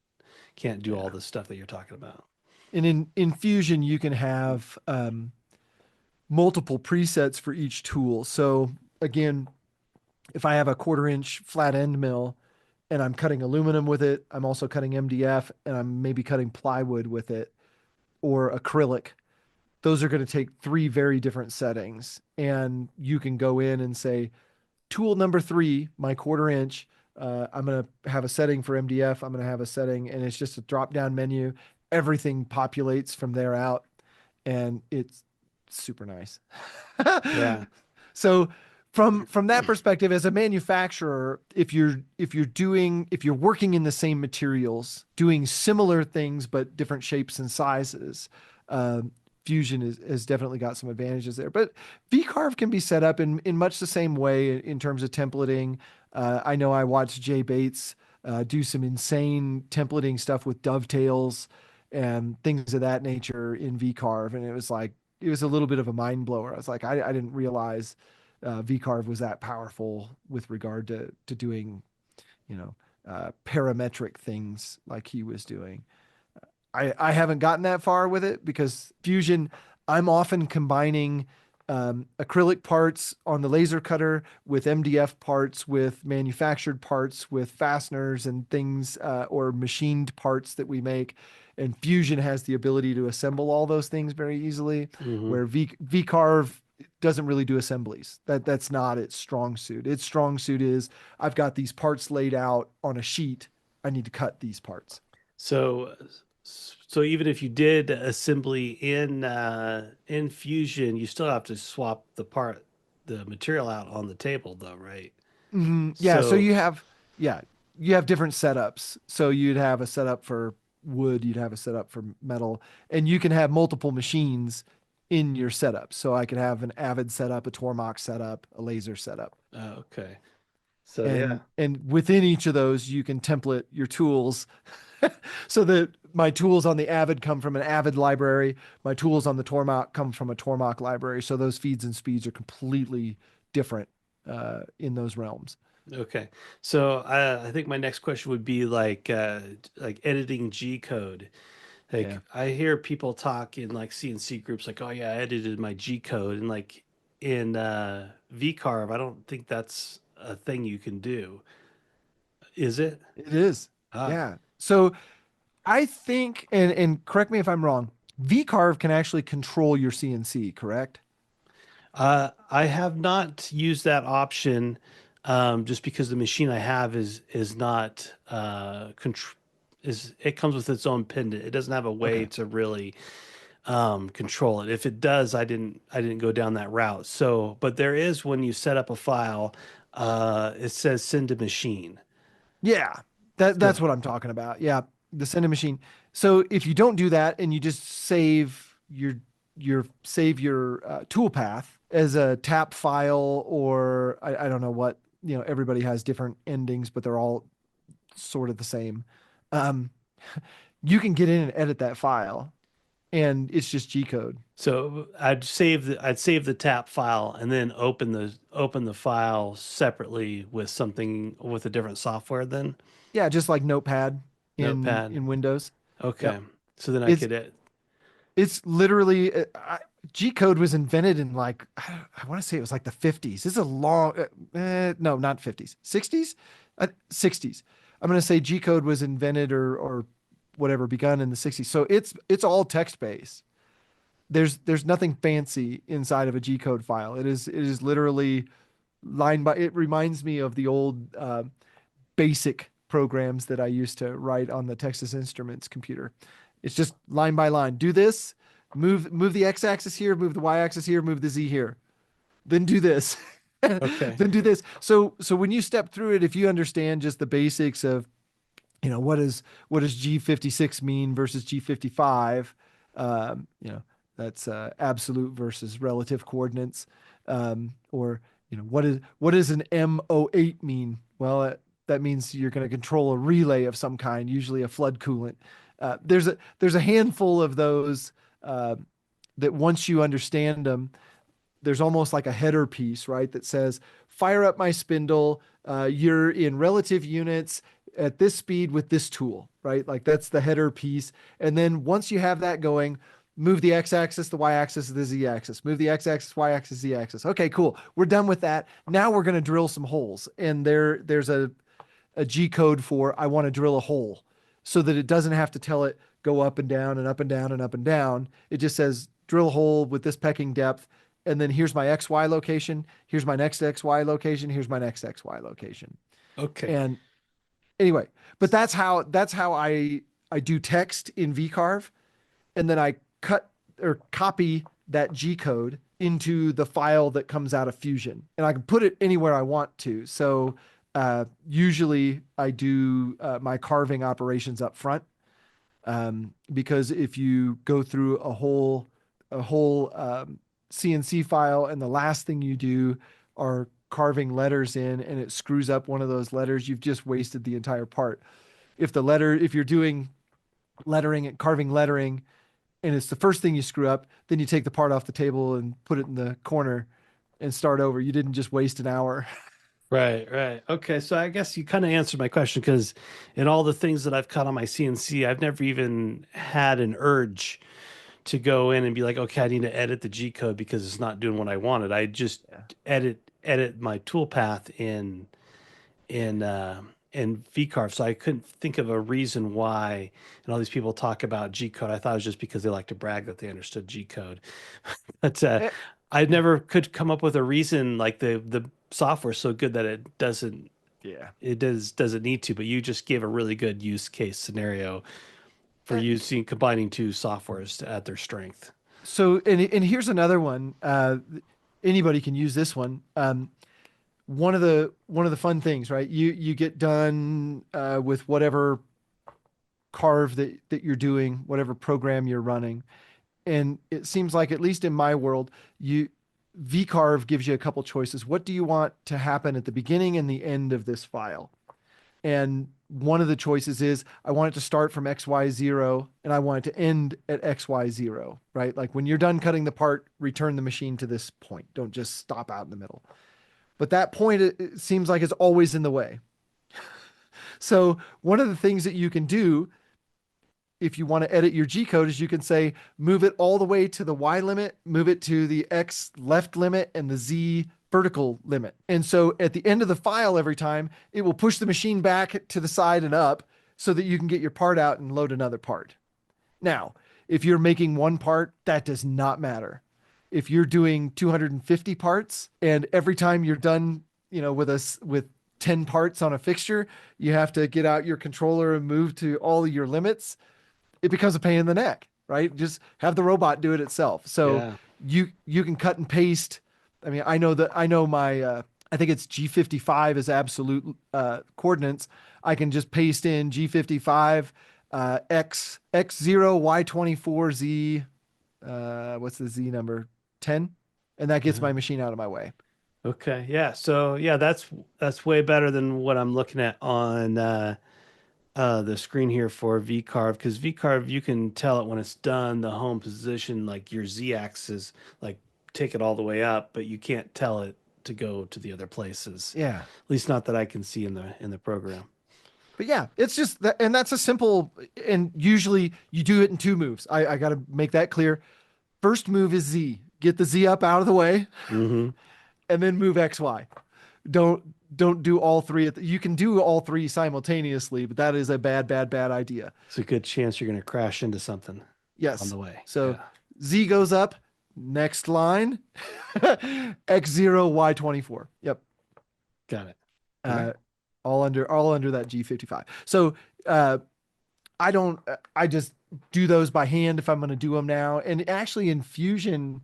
do all
yeah.
the stuff that you're talking about.
And in Fusion, you can have multiple presets for each tool. So again, if I have a 1/4 inch flat end mill and I'm cutting aluminum with it, I'm also cutting MDF and I'm maybe cutting plywood with it or acrylic. Those are going to take 3 very different settings. And you can go in and say, tool number 3, my 1/4 inch, I'm going to have a setting for MDF. I'm going to have a setting, and it's just a drop down menu. Everything populates from there out, and it's super nice.
Yeah.
So from that perspective, as a manufacturer, if you're working in the same materials, doing similar things but different shapes and sizes, Fusion has definitely got some advantages there. But VCarve can be set up in much the same way in terms of templating. I know I watched Jay Bates do some insane templating stuff with dovetails and things of that nature in VCarve, and it was a little bit of a mind blower. I was like, I didn't realize VCarve was that powerful with regard to doing, parametric things like he was doing. I haven't gotten that far with it because Fusion, I'm often combining acrylic parts on the laser cutter with MDF parts, with manufactured parts, with fasteners and things, or machined parts that we make. And Fusion has the ability to assemble all those things very easily,
Hmm.
where VCarve doesn't really do assemblies. That's not its strong suit. Its strong suit is I've got these parts laid out on a sheet. I need to cut these parts.
So so even if you did assembly in Fusion, you still have to swap the material out on the table though, right?
Yeah, so
So
yeah, you have different setups. So you'd have a setup for wood, you'd have a setup for metal, and you can have multiple machines in your setup. So I could have an Avid setup, a Tormach setup, a laser setup.
okay. So yeah.
And within each of those, you can template your tools so that my tools on the Avid come from an Avid library, my tools on the Tormach come from a Tormach library. So those feeds and speeds are completely different in those realms.
Okay. So I think my next question would be like editing G code. Like
Yeah.
I hear people talk in like CNC groups like, "Oh yeah, I edited my G code." And like in VCarve, I don't think that's a thing you can do. Is it?
It is.
Ah.
Yeah. So I think, and correct me if I'm wrong, VCarve can actually control your CNC, correct?
I have not used that option just because the machine I have is not contr is it comes with its own pendant. It doesn't have a way
Okay.
to really control it. If it does, I didn't go down that route. So, but there is when you set up a file, it says send to machine.
Yeah,
So,
that's what I'm talking about. Yeah, the sending machine. So if you don't do that and you just save your tool path as a tap file, or I don't know what, everybody has different endings, but they're all sort of the same. Um, you can get in and edit that file, and it's just G code.
so I'd save the tap file and then open the file separately with something with a different software then.
Yeah, just like Notepad in
Notepad.
Windows.
Okay.
Yep.
So then I
It's
could
It's literally G code was invented in like I want to say it was like the 50s. This is a long no, not 50s. 60s? 60s. I'm going to say G code was invented or whatever begun in the 60s. So it's all text based. There's nothing fancy inside of a G code file. It is literally line by it reminds me of the old basic programs that I used to write on the Texas Instruments computer. It's just line by line. Do this, move the x-axis here, move the y-axis here, move the z here. Then do this.
okay.
Then do this. So when you step through it, if you understand just the basics of, what does G56 mean versus G55, you know, that's absolute versus relative coordinates. Or what does an M08 mean? Well, that means you're going to control a relay of some kind, usually a flood coolant. There's a handful of those uh, that once you understand them, there's almost like a header piece, right? That says, fire up my spindle. You're in relative units at this speed with this tool, right? Like that's the header piece. And then once you have that going, move the x-axis, the y-axis, the z-axis, move the x-axis, y-axis, z-axis. Okay, cool. We're done with that. Now we're going to drill some holes. And there's a G code for I want to drill a hole so that it doesn't have to tell it go up and down and up and down and up and down. It just says drill a hole with this pecking depth. And then here's my XY location. Here's my next XY location. Here's my next XY location.
Okay.
And anyway, but that's how I do text in VCarve, and then I cut or copy that G code into the file that comes out of Fusion, and I can put it anywhere I want to. So usually I do my carving operations up front, because if you go through a whole CNC file and the last thing you do are carving letters in and it screws up one of those letters, you've just wasted the entire part. If you're doing lettering and carving lettering and it's the first thing you screw up, then you take the part off the table and put it in the corner and start over. You didn't just waste an hour.
Right, right. Okay, so I guess you kind of answered my question because in all the things that I've cut on my CNC, I've never even had an urge to go in and be like, okay, I need to edit the G code because it's not doing what I wanted. I just
Yeah.
edit my toolpath in VCarve. So I couldn't think of a reason why. And all these people talk about G code. I thought it was just because they like to brag that they understood G code. But
Eh,
I
yeah.
never could come up with a reason like the software's so good that
Yeah.
it doesn't need to. But you just gave a really good use case scenario for
Eh,
using combining two softwares at their strength.
So, and here's another one. Anybody can use this one. One of the fun things, right? You get done with whatever carve that you're doing, whatever program you're running, and it seems like, at least in my world, you vcarve gives you a couple choices. What do you want to happen at the beginning and the end of this file? And one of the choices is I want it to start from XY0 and I want it to end at XY0, right? Like when you're done cutting the part, return the machine to this point. Don't just stop out in the middle. But that point, it seems like it's always in the way. So one of the things that you can do if you want to edit your G code is you can say, move it all the way to the Y limit, move it to the X left limit and the Z vertical limit. And so at the end of the file, every time it will push the machine back to the side and up so that you can get your part out and load another part. Now, If you're making one part, that does not matter. If you're doing 250 parts and every time you're done, with 10 parts on a fixture, you have to get out your controller and move to all of your limits, it becomes a pain in the neck, right? Just have the robot do it itself. So
Yeah.
you can cut and paste. I mean, I know my I think it's G55 is absolute coordinates. I can just paste in G55 X0 Y24 Z what's the Z number? 10, and that gets my
Uh,
machine out of my way.
okay. Yeah. So yeah, that's way better than what I'm looking at on the screen here for VCarve, because VCarve you can tell it when it's done the home position, like your Z axis, like take it all the way up, but you can't tell it to go to the other places.
Yeah.
At least not that I can see in the program.
But yeah, it's just that, and that's a simple, and usually you do it in two moves. I got to make that clear. First move is Z. Get the Z up out of the way,
Mm-hmm.
and then move X, Y. Don't don't do all three. You can do all three simultaneously, but that is a bad idea.
It's a good chance you're going to crash into something on
Yes.
the way.
So
Yeah,
Z goes up. Next line, X0 Y24. Yep.
got it. Okay.
Uh, all under that G55. So uh, I just do those by hand if I'm going to do them now. And actually in Fusion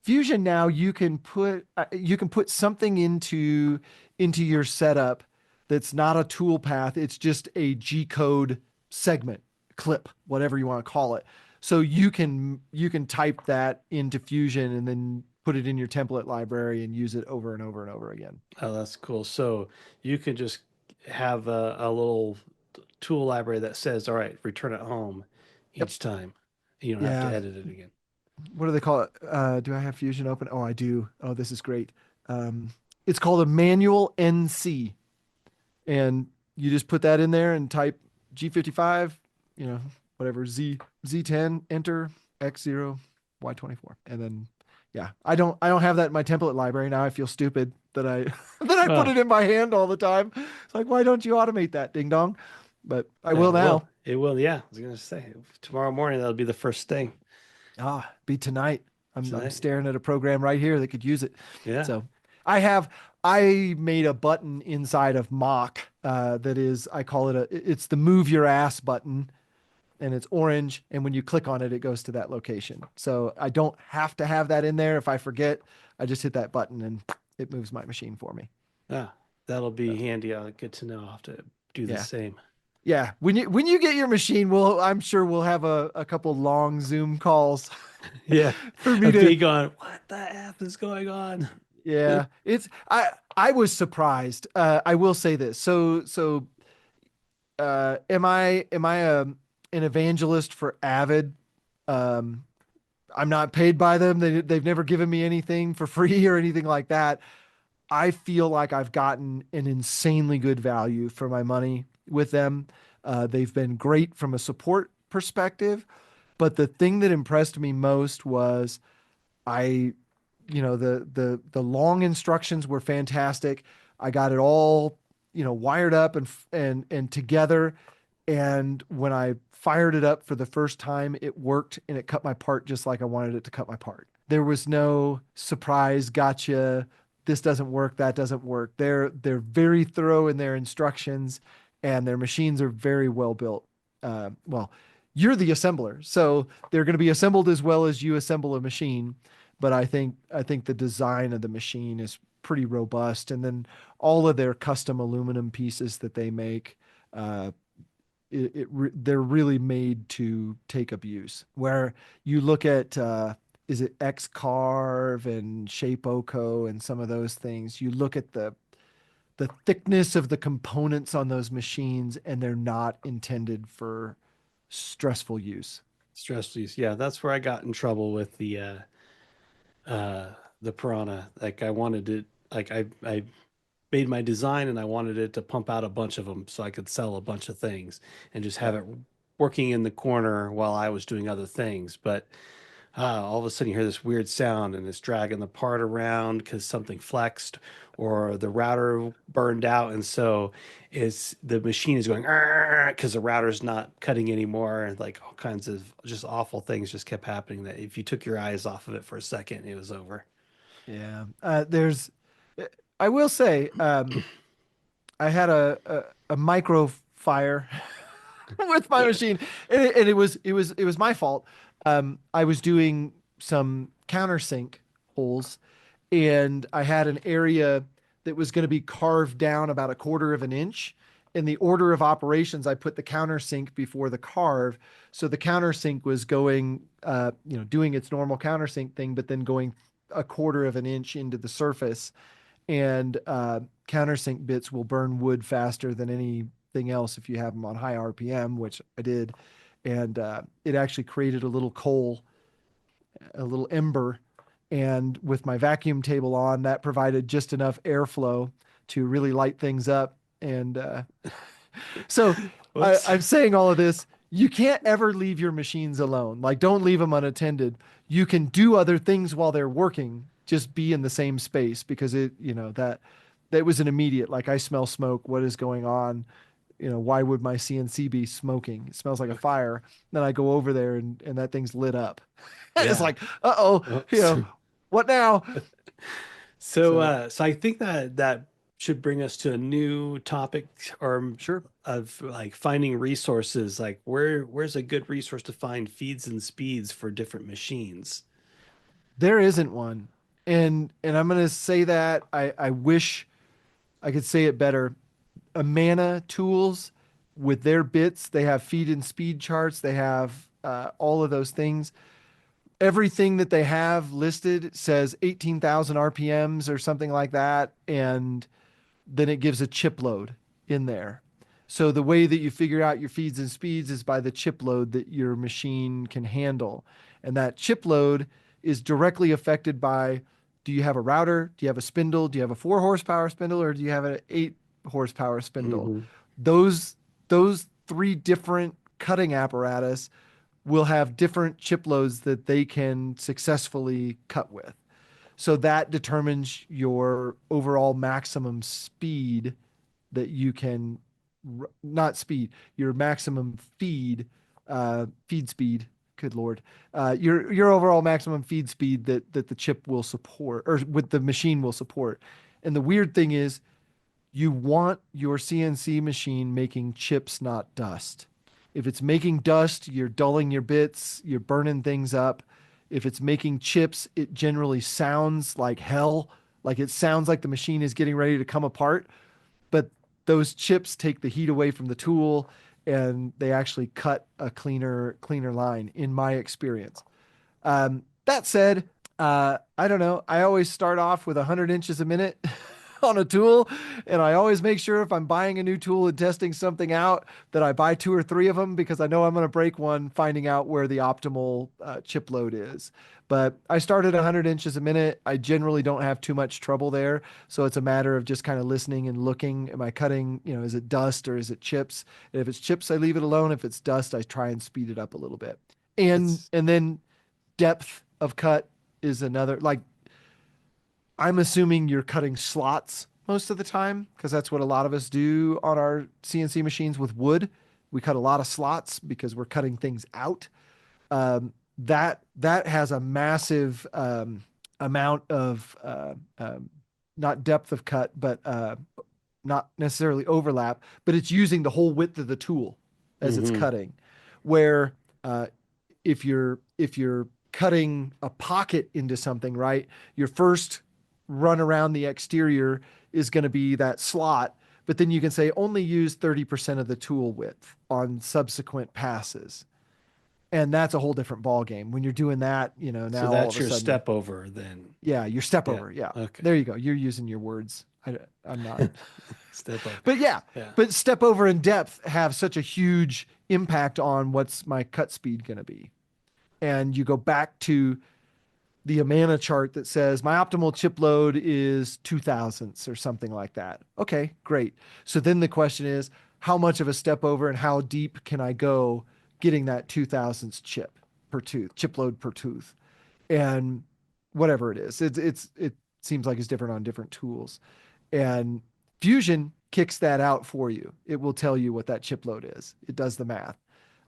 now you can put something into your setup that's not a tool path. It's just a G code segment, clip, whatever you want to call it. So you can type that into Fusion and then put it in your template library and use it over and over and over again.
Oh, that's cool. So you can just have a little tool library that says, all right, return it home
Yep.
each time. You don't have to
Yeah.
edit it again.
What do they call it? Do I have Fusion open? Oh, I do. Oh, this is great. Um, it's called a manual NC, and you just put that in there and type G55, whatever Z10, enter X0 Y24, and then yeah, I don't have that in my template library now. I feel stupid that I that I put
Oh,
it in my hand all the time. It's like, why don't you automate that, ding dong? But I
yeah,
will
it will.
now.
It will. Yeah. I was going to say tomorrow morning, that'll be the first thing
Be tonight. I'm
tonight.
staring at a program right here that could use it.
Yeah.
So I have I made a button inside of Mock that is I call it it's the move your ass button, and it's orange, and when you click on it it goes to that location. So I don't have to have that in there. If I forget, I just hit that button and it moves my machine for me.
Ah, that'll be
So,
handy. Good to know. I'll have to do the
yeah.
same.
Yeah, when you get your machine, I'm sure we'll have a couple long Zoom calls
Yeah.
for me
Of
to.
me going, what the F is going on?
Yeah, it's I was surprised. I will say this. Am I an evangelist for Avid? Um, I'm not paid by them. They've never given me anything for free or anything like that. I feel like I've gotten an insanely good value for my money with them. They've been great from a support perspective, but the thing that impressed me most was I, the long instructions were fantastic. I got it all, wired up and together. And when I fired it up for the first time, it worked and it cut my part just like I wanted it to cut my part. There was no surprise, gotcha. This doesn't work, that doesn't work. They're very thorough in their instructions, and their machines are very well built. Well, you're the assembler, so they're going to be assembled as well as you assemble a machine. But I think the design of the machine is pretty robust, and then all of their custom aluminum pieces that they make, uh, they're really made to take abuse. Where you look at is it X Carve and Shape Oco and some of those things, you look at the thickness of the components on those machines, and they're not intended for stressful use.
Stress use. Yeah, that's where I got in trouble with the Piranha. Like I wanted it, like I made my design and I wanted it to pump out a bunch of them so I could sell a bunch of things and just have
Yep.
it working in the corner while I was doing other things. But all of a sudden you hear this weird sound and it's dragging the part around because something flexed or the router burned out. And so it's the machine is going because the router's not cutting anymore. And like all kinds of just awful things just kept happening that if you took your eyes off of it for a second, it was over.
Yeah. I will say, I had a micro fire with my machine, and it was my fault. I was doing some countersink holes, and I had an area that was going to be carved down about a quarter of an inch. In the order of operations, I put the countersink before the carve, so the countersink was going, doing its normal countersink thing, but then going a quarter of an inch into the surface, and countersink bits will burn wood faster than anything else if you have them on high RPM, which I did. And it actually created a little coal, a little ember. And with my vacuum table on, that provided just enough airflow to really light things up. And so
Whoops.
I'm saying all of this. You can't ever leave your machines alone. Like, don't leave them unattended. You can do other things while they're working. Just be in the same space because that was an immediate, like, I smell smoke. What is going on? Why would my CNC be smoking? It smells like a fire. Then I go over there and that thing's lit up. It's
Yeah.
like, uh-oh,
Whoops.
what now?
So,
So
so I think that should bring us to a new topic or
sure.
of like finding resources. Like where's a good resource to find feeds and speeds for different machines?
There isn't one. And I'm gonna say that I wish I could say it better. Amana tools with their bits, they have feed and speed charts, they have all of those things. Everything that they have listed says 18,000 RPMs or something like that, and then it gives a chip load in there. So the way that you figure out your feeds and speeds is by the chip load that your machine can handle. And that chip load is directly affected by, do you have a router? Do you have a spindle? Do you have a 4 horsepower spindle or do you have an 8 horsepower spindle?
Hmm.
Those three different cutting apparatus will have different chip loads that they can successfully cut with. So that determines your overall maximum speed that you can, not speed, your maximum feed speed. Good Lord. Your overall maximum feed speed that the chip will support or with the machine will support. And the weird thing is you want your CNC machine making chips, not dust. If it's making dust, you're dulling your bits, you're burning things up. If it's making chips, it generally sounds like hell. Like it sounds like the machine is getting ready to come apart. But those chips take the heat away from the tool and they actually cut a cleaner line, in my experience. That said, I don't know. I always start off with 100 inches a minute on a tool, and I always make sure if I'm buying a new tool and testing something out that I buy 2 or 3 of them because I know I'm going to break one, finding out where the optimal chip load is. But I start at 100 inches a minute. I generally don't have too much trouble there. So it's a matter of just kind of listening and looking. Am I cutting, is it dust or is it chips? And if it's chips, I leave it alone. If it's dust, I try and speed it up a little bit. And
That's
and then depth of cut is another, like, I'm assuming you're cutting slots most of the time because that's what a lot of us do on our CNC machines with wood. We cut a lot of slots because we're cutting things out. That has a massive amount of not depth of cut, but not necessarily overlap, but it's using the whole width of the tool as it's
hmm
cutting. Where uh, if you're cutting a pocket into something, right? Your first run around the exterior is going to be that slot, but then you can say only use 30% of the tool width on subsequent passes. And that's a whole different ball game. When you're doing that,
So
now all of
that's
a
your
sudden,
step over then.
yeah, your step
Yeah.
over. Yeah.
Okay.
There you go. You're using your words. I'm not.
Step over.
But yeah,
Yeah.
but step over and depth have such a huge impact on what's my cut speed going to be. And you go back to the Amana chart that says my optimal chip load is 2 thousandths or something like that. Okay, great. So then the question is, how much of a step over and how deep can I go getting that 2 thousandths chip per tooth, chip load per tooth? and whatever it is, it seems like it's different on different tools. And Fusion kicks that out for you. It will tell you what that chip load is. It does the math.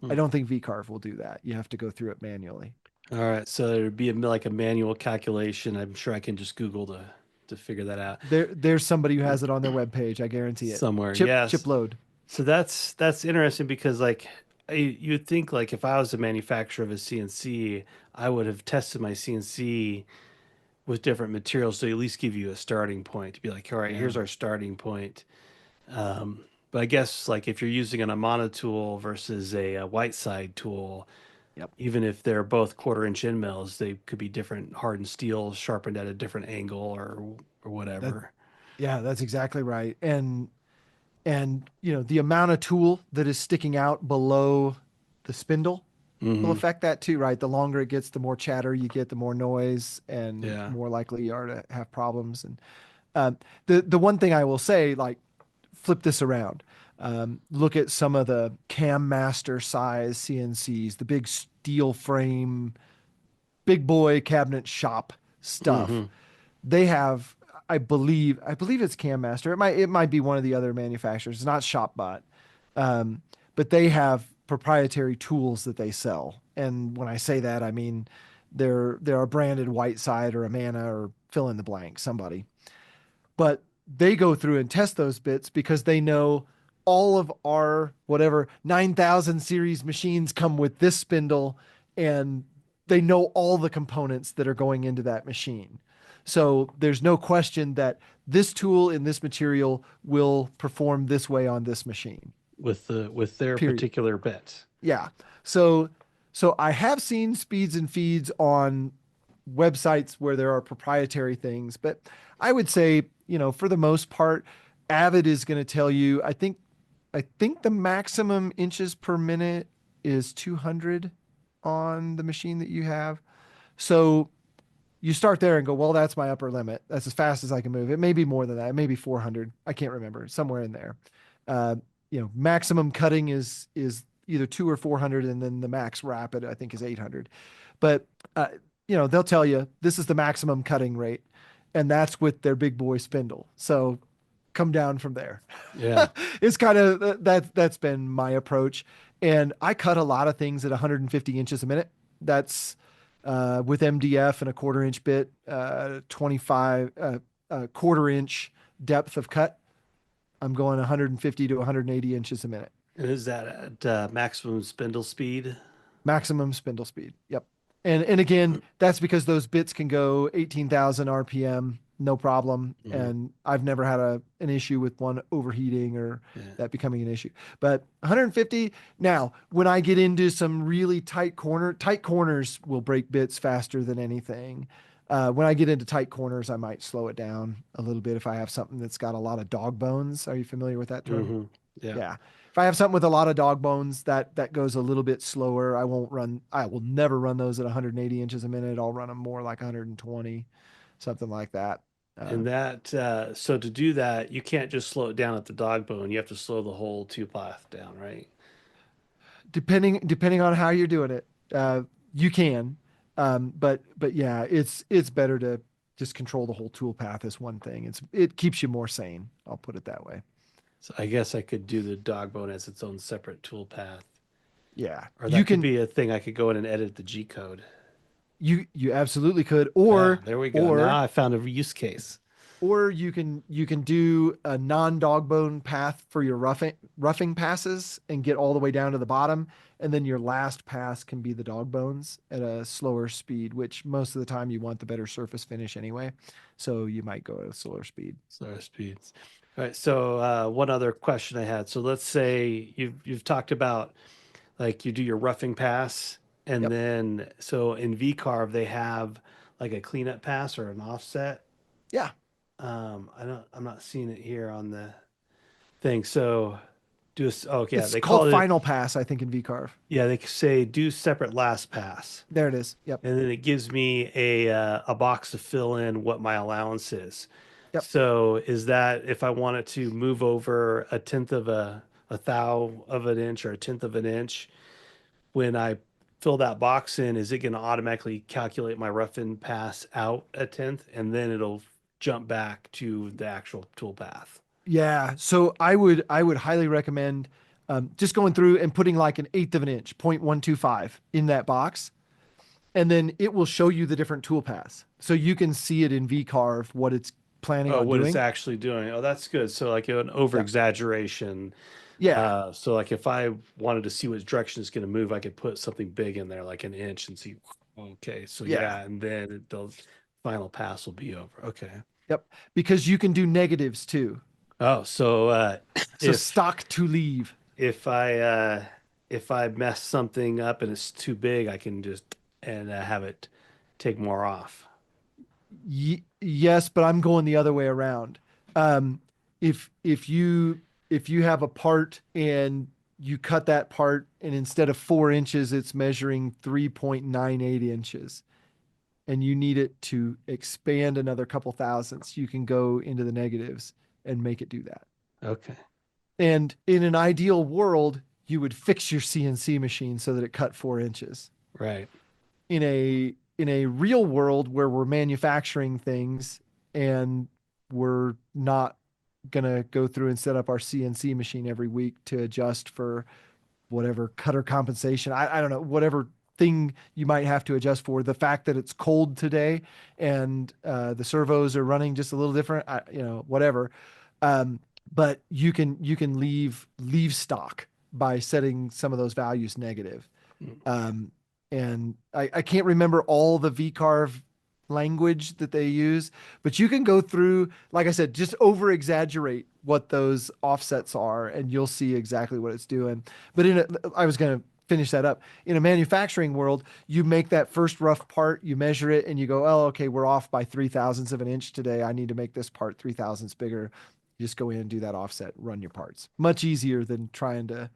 I
Hmm.
don't think VCarve will do that. You have to go through it manually.
All right, so there'd be like a manual calculation. I'm sure I can just Google to figure that out
There's somebody who has it on their webpage. I guarantee it.
somewhere.
Chip
Yes.
load.
So that's interesting because like you'd think like if I was a manufacturer of a CNC, I would have tested my CNC with different materials to at least give you a starting point to be like, all right,
Yeah.
here's our starting point. But I guess like if you're using an Amana tool versus a white side tool,
Yep.
even if they're both quarter-inch end mills, they could be different hardened steels sharpened at a different angle or
That
whatever.
yeah, that's exactly right. And the amount of tool that is sticking out below the spindle will
Hmm.
affect that too, right? The longer it gets, the more chatter you get, the more noise, and
Yeah.
more likely you are to have problems. And the one thing I will say, like, flip this around. Look at some of the Cam Master size CNCs, the big steel frame, big boy cabinet shop stuff.
Hmm.
They have, I believe it's Cam Master. It might be one of the other manufacturers. It's not ShopBot, um, but they have proprietary tools that they sell. And when I say that, I mean they're a branded Whiteside or Amana or fill in the blank, somebody. But they go through and test those bits because they know all of our whatever 9,000 series machines come with this spindle, and they know all the components that are going into that machine. So there's no question that this tool in this material will perform this way on this machine.
With their
Period.
particular bit.
Yeah. So so I have seen speeds and feeds on websites where there are proprietary things, but I would say, for the most part, Avid is going to tell you, I think the maximum inches per minute is 200 on the machine that you have. So you start there and go, well, that's my upper limit. That's as fast as I can move. It may be more than that. It may be 400. I can't remember. Somewhere in there. Uh, maximum cutting is either 2 or 400, and then the max rapid I think is 800. But uh, they'll tell you this is the maximum cutting rate, and that's with their big boy spindle. So come down from there.
Yeah.
It's kind of that's been my approach, and I cut a lot of things at 150 inches a minute. That's with MDF and a quarter-inch bit, 25 quarter inch depth of cut. I'm going 150 to 180 inches a minute.
And is that at maximum spindle speed?
Maximum spindle speed. Yep. And again, that's because those bits can go 18,000 RPM, no problem.
Hmm.
And I've never had an issue with one overheating or
Yeah.
that becoming an issue. But 150. Now, when I get into some really tight corners will break bits faster than anything. When I get into tight corners, I might slow it down a little bit if I have something that's got a lot of dog bones. Are you familiar with that term?
Hmm. Yeah.
Yeah. If I have something with a lot of dog bones, that goes a little bit slower. I will never run those at 180 inches a minute. I'll run them more like 120, something like that. Uh,
And that so to do that, you can't just slow it down at the dog bone. You have to slow the whole two path down, right?
depending on how you're doing it, you can. But yeah, it's better to just control the whole tool path as one thing. It keeps you more sane. I'll put it that way.
So I guess I could do the dog bone as its own separate tool path.
Yeah.
Or
You
that could
can
be a thing I could go in and edit the G code.
you absolutely could,
Yeah, there we go. Now
or
I found a use case.
or you can do a non-dog bone path for your roughing passes and get all the way down to the bottom, and then your last pass can be the dog bones at a slower speed, which most of the time you want the better surface finish anyway, so you might go at a slower speed.
Slower speeds. All right. So one other question I had. So let's say you've talked about like you do your roughing pass, and
Yep.
then so in VCarve they have like a cleanup pass or an offset.
Yeah.
I'm not seeing it here on the thing. So oh yeah,
It's
they
called
call it,
final pass, I think, in vcarve.
yeah, they say do separate last pass.
There it is. Yep.
And then it gives me a box to fill in what my allowance is.
Yep.
So is that if I wanted to move over a tenth of a thou of an inch or a tenth of an inch when I fill that box in, is it going to automatically calculate my rough in pass out a tenth, and then it'll jump back to the actual tool path?
Yeah. So I would highly recommend just going through and putting like an eighth of an inch, 0.125 in that box. And then it will show you the different tool paths. So you can see it in VCarve what it's planning
Oh,
on
what it's
doing.
actually doing. Oh, that's good. So like an over
Yeah.
exaggeration.
Yeah.
So like if I wanted to see which direction it's going to move, I could put something big in there, like an inch, and see. Okay, so
Yeah.
yeah, and then the final pass will be over. Okay.
Yep. Because you can do negatives too.
Oh, so
So
if
stock to leave.
if I uh if I mess something up and it's too big, I can just and have it take more off.
Yes, but I'm going the other way around. Um, if you have a part and you cut that part and instead of 4 inches, it's measuring 3.98 inches and you need it to expand another couple thousandths, you can go into the negatives and make it do that.
Okay.
And in an ideal world, you would fix your CNC machine so that it cut 4 inches.
Right.
In a real world where we're manufacturing things and we're not gonna go through and set up our CNC machine every week to adjust for whatever cutter compensation. I don't know, whatever thing you might have to adjust for. The fact that it's cold today and the servos are running just a little different, whatever. Um, but you can leave stock by setting some of those values negative.
Mm.
Um, and I can't remember all the VCarve language that they use, but you can go through, like I said, just over exaggerate what those offsets are, and you'll see exactly what it's doing. But I was going to finish that up. In a manufacturing world, you make that first rough part, you measure it, and you go, oh, okay, we're off by 3 thousandths of an inch today. I need to make this part 3 thousandths bigger. You just go in and do that offset, run your parts. Much easier than trying to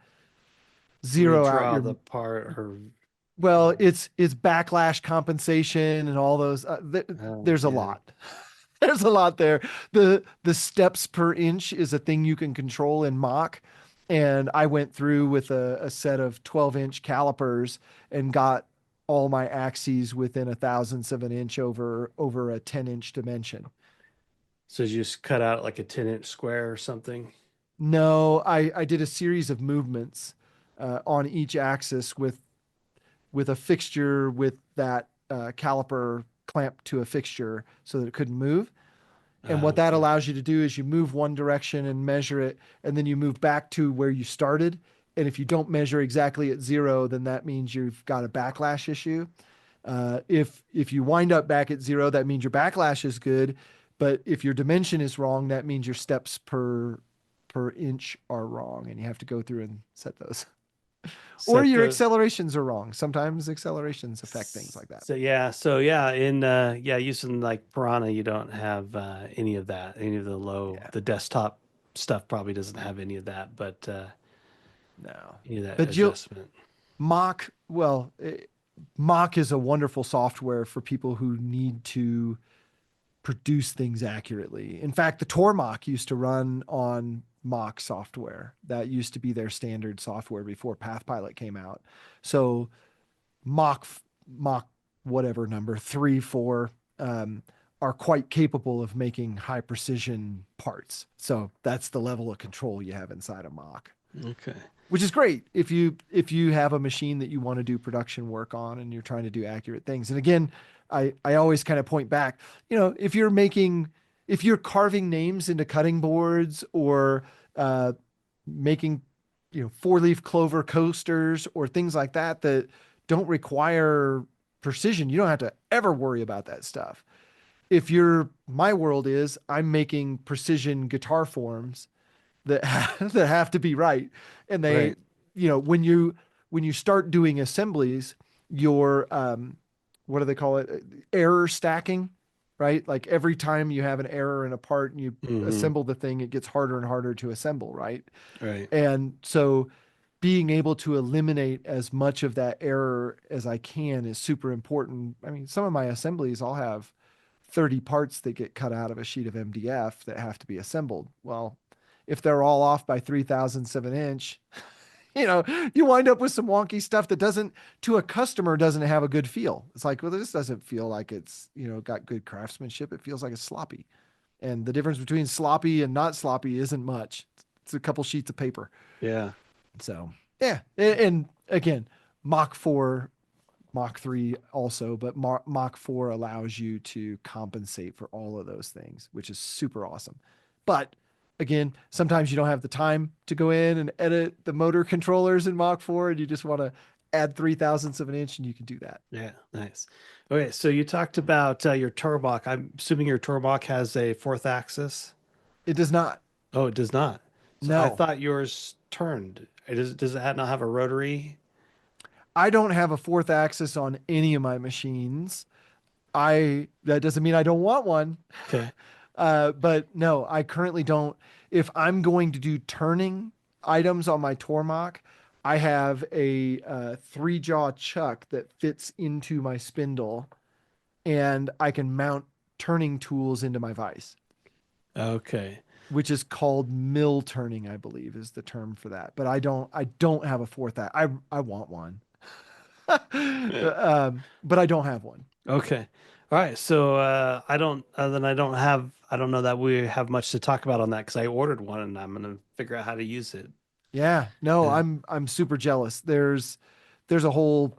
zero out
Redraw
your
the part or
well,
uh,
it's backlash compensation and all those. There's a
yeah.
lot. There's a lot there. The steps per inch is a thing you can control in mock. And I went through with a set of 12-inch calipers and got all my axes within a thousandths of an inch over a 10-inch dimension.
So you just cut out like a 10-inch square or something.
No, I did a series of movements on each axis with a fixture with that caliper clamped to a fixture so that it couldn't move. And what that
Okay.
allows you to do is you move one direction and measure it, and then you move back to where you started. And if you don't measure exactly at zero, then that means you've got a backlash issue. If you wind up back at zero, that means your backlash is good. But if your dimension is wrong, that means your steps per inch are wrong, and you have to go through and set those. Or
Set
your
the
accelerations are wrong. Sometimes accelerations affect things like that.
so yeah, in yeah, using like Piranha, you don't have any of that. Any of
Yeah,
the desktop stuff probably doesn't have any of that, but
no.
any of that
But you
adjustment.
Mock, well, Mock is a wonderful software for people who need to produce things accurately. In fact, the Tormach used to run on Mock software. That used to be their standard software before PathPilot came out. So Mock, whatever number, 3, 4, um, are quite capable of making high precision parts. So that's the level of control you have inside of Mock,
Okay.
which is great if you have a machine that you want to do production work on and you're trying to do accurate things. And again, I always kind of point back, if you're carving names into cutting boards or uh, making 4-leaf clover coasters or things like that that don't require precision, you don't have to ever worry about that stuff. If you're my world is I'm making precision guitar forms that that have to be right, and they,
Right.
when you start doing assemblies, your what do they call it? Error stacking, right? Like every time you have an error in a part and you
Mm-hmm.
assemble the thing, it gets harder and harder to assemble, right?
Right.
And so being able to eliminate as much of that error as I can is super important. I mean, some of my assemblies, I'll have 30 parts that get cut out of a sheet of MDF that have to be assembled. Well, if they're all off by 3 thousandths of an inch, You wind up with some wonky stuff that doesn't, to a customer, doesn't have a good feel. It's like, well, this doesn't feel like it's, got good craftsmanship. It feels like it's sloppy. And the difference between sloppy and not sloppy isn't much. It's a couple sheets of paper.
Yeah.
So, yeah. And again, Mach 4, Mach 3 also, but Mach 4 allows you to compensate for all of those things, which is super awesome. But again, sometimes you don't have the time to go in and edit the motor controllers in Mach 4 and you just want to add 3 thousandths of an inch and you can do that.
Yeah. Nice. Okay. So you talked about your Turbach. I'm assuming your Turbach has a fourth axis.
It does not.
Oh, it does not. So I
No,
thought yours turned. Does it not have a rotary?
I don't have a fourth axis on any of my machines. That doesn't mean I don't want one.
Okay.
But no, I currently don't. If I'm going to do turning items on my Tormach, I have a three jaw chuck that fits into my spindle, and I can mount turning tools into my vise,
Okay.
which is called mill turning, I believe, is the term for that. But I don't have a fourth. I want one, but I don't have one.
Okay. All right. So I don't know that we have much to talk about on that because I ordered one and I'm gonna figure out how to use it.
Yeah, no,
Yeah.
I'm super jealous. There's a whole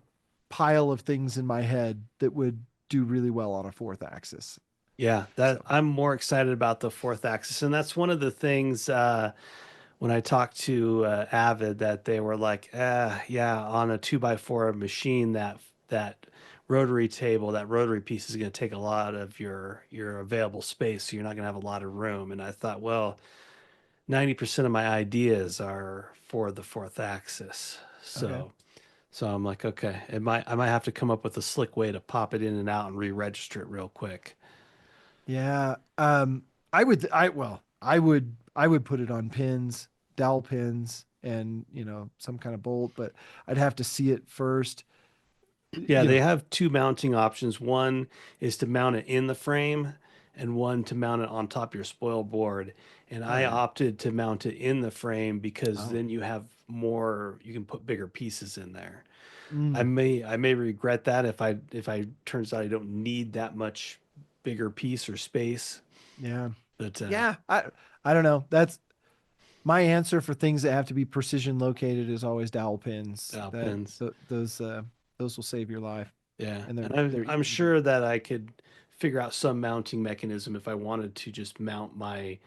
pile of things in my head that would do really well on a fourth axis.
Yeah, that
So,
I'm more excited about the fourth axis, and that's one of the things when I talked to Avid that they were like, yeah, on a 2x4 machine that rotary table, that rotary piece is going to take a lot of your available space, so you're not going to have a lot of room." And I thought, well, 90% of my ideas are for the fourth axis,
okay.
so I'm like, okay, I might have to come up with a slick way to pop it in and out and re-register it real quick.
Yeah. I would put it on pins, dowel pins, and some kind of bolt, but I'd have to see it first.
Yeah,
You
they
know,
have two mounting options. One is to mount it in the frame, and one to mount it on top of your spoil board. And I
okay.
opted to mount it in the frame because
Oh.
then you can put bigger pieces in there.
Mm,
I may regret that if I turns out I don't need that much bigger piece or space.
yeah.
But
Yeah. I don't know. That's my answer for things that have to be precision located is always dowel pins.
dowel
That
pins.
th those will save your life,
Yeah,
and
and
they're
I'm
easy to.
sure that I could figure out some mounting mechanism if I wanted to just mount my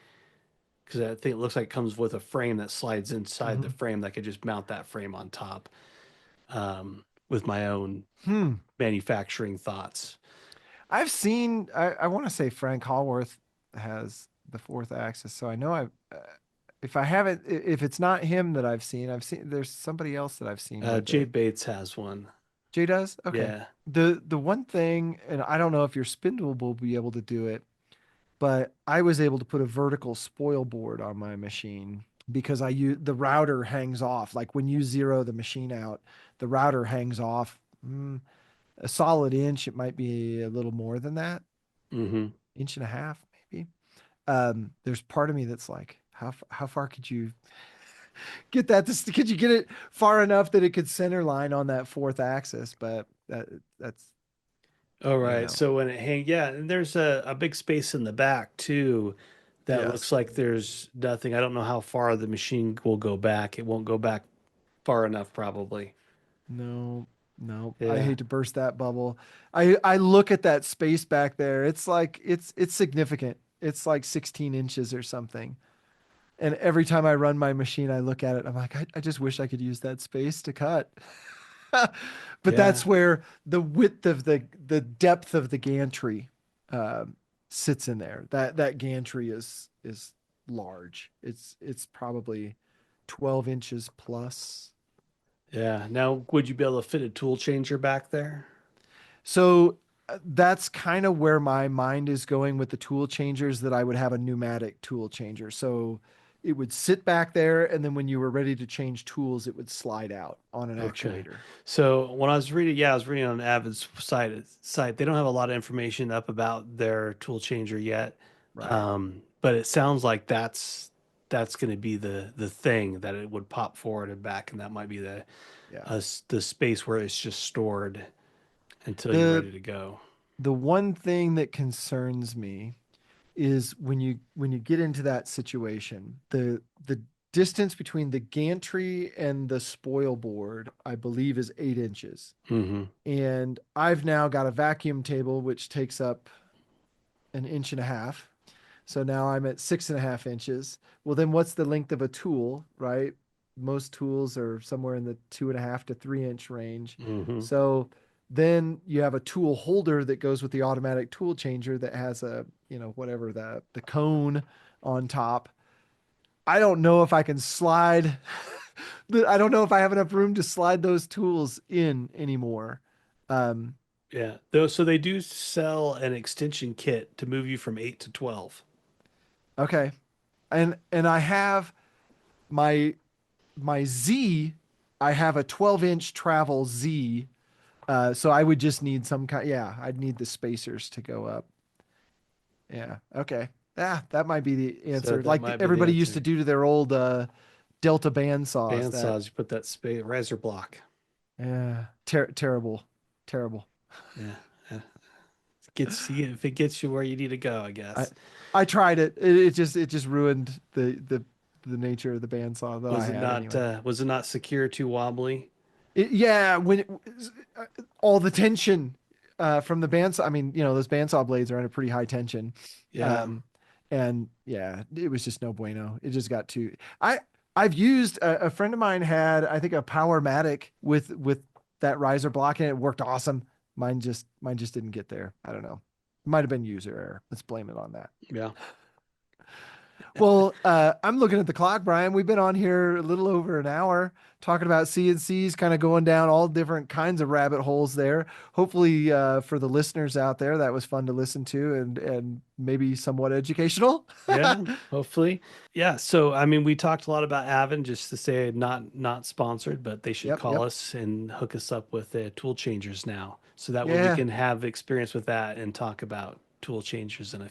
because I think it looks like it comes with a frame that slides inside the
Mhm.
frame that I could just mount that frame on top with my own
Hmm.
manufacturing thoughts.
I've seen. I want to say Frank Hallworth has the fourth axis, so I know if I haven't, if it's not him that I've seen. There's somebody else that I've seen with
Jay
it.
Bates has one.
Jay does. Okay.
Yeah.
The one thing, and I don't know if your spindle will be able to do it, but I was able to put a vertical spoil board on my machine because I use the router hangs off. Like when you zero the machine out, the router hangs off a solid inch. It might be a little more than that,
Hmm.
inch and a half, maybe. There's part of me that's like, how far could you get that? Could you get it far enough that it could center line on that fourth axis? But that's
All
you
right.
know,
So when it hang, yeah, and there's a big space in the back too that looks
yes.
like there's nothing. I don't know how far the machine will go back. It won't go back far enough, probably.
No, no. I
Yeah.
hate to burst that bubble. I look at that space back there. It's like it's significant. It's like 16 inches or something. And every time I run my machine, I look at it. I'm like, I just wish I could use that space to cut. But
Yeah.
that's where the width of the depth of the gantry sits in there. That gantry is large. It's probably 12 inches plus.
Yeah. Now, would you be able to fit a tool changer back there?
So that's kind of where my mind is going with the tool changers, that I would have a pneumatic tool changer. So it would sit back there, and then when you were ready to change tools, it would slide out on an
Okay.
actuator.
So when I was reading, yeah, I was reading on Avid's site. They don't have a lot of information up about their tool changer yet.
Right.
But it sounds like that's going to be the thing that it would pop forward and back, and that might be
Yeah.
the space where it's just stored until you're
The
ready to go.
the one thing that concerns me is when you get into that situation, the distance between the gantry and the spoil board, I believe, is 8 inches.
Hmm.
And I've now got a vacuum table which takes up an inch and a half. So now I'm at 6.5 inches. Well, then what's the length of a tool, right? Most tools are somewhere in the 2.5 to 3 inch range.
Hmm.
So then you have a tool holder that goes with the automatic tool changer that has a, whatever the cone on top. I don't know if I can slide. I don't know if I have enough room to slide those tools in anymore. Um,
Yeah. Though, so they do sell an extension kit to move you from 8 to 12.
okay. And I have my my Z, I have a 12-inch travel Z. So I would just need some kind, yeah, I'd need the spacers to go up. Yeah. Okay. Yeah, that might be the
So
answer.
that
Like
might be the
everybody used to
answer.
do to their old Delta band saws. That,
Bandsaws, you put that space riser block.
yeah, terrible, terrible.
Yeah. Yeah. Gets you if it gets you where you need to go, I
I
guess.
I tried it. It just ruined the nature of the band saw that I had anyway.
Was it not secure, too wobbly?
Yeah, uh, all the tension from the bandsaw. I mean, those bandsaw blades are under pretty high tension,
Yeah.
um, and yeah, it was just no bueno. It just got too. I've used a friend of mine had, I think, a Powermatic with that riser block and it worked awesome. Mine just didn't get there. I don't know. It might have been user error. Let's blame it on that.
Yeah.
Well, I'm looking at the clock, Brian. We've been on here a little over an hour talking about CNCs, kind of going down all different kinds of rabbit holes there. Hopefully, for the listeners out there, that was fun to listen to and maybe somewhat educational.
Yeah, hopefully. Yeah, so I mean we talked a lot about Avon just to say not sponsored, but they should
Yep,
call
yep.
us and hook us up with tool changers now. So that way we
Yeah,
can have experience with that and talk about tool changers in a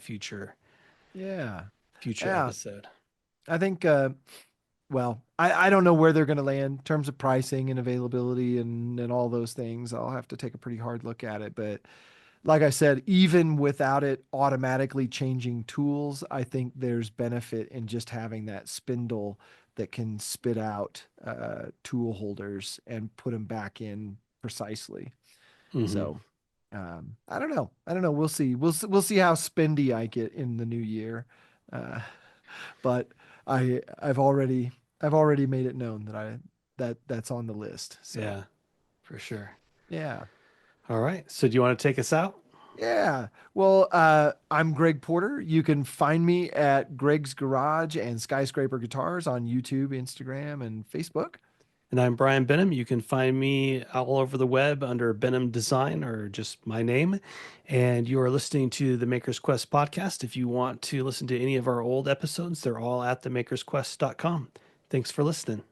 yeah,
future
yeah.
episode.
I think, well, I don't know where they're going to land in terms of pricing and availability and all those things. I'll have to take a pretty hard look at it, but like I said, even without it automatically changing tools, I think there's benefit in just having that spindle that can spit out tool holders and put them back in precisely.
Hmm.
So I don't know. I don't know. We'll see. We'll see how spendy I get in the new year. Uh, but I've already made it known that's on the list. So
Yeah, for sure.
yeah.
All right. So do you want to take us out?
Yeah. Well, I'm Greg Porter. You can find me at Greg's Garage and Skyscraper Guitars on YouTube, Instagram, and Facebook.
And I'm Brian Benham. You can find me all over the web under Benham Design or just my name. And you are listening to the Maker's Quest podcast. If you want to listen to any of our old episodes, they're all at themakersquest.com. Thanks for listening.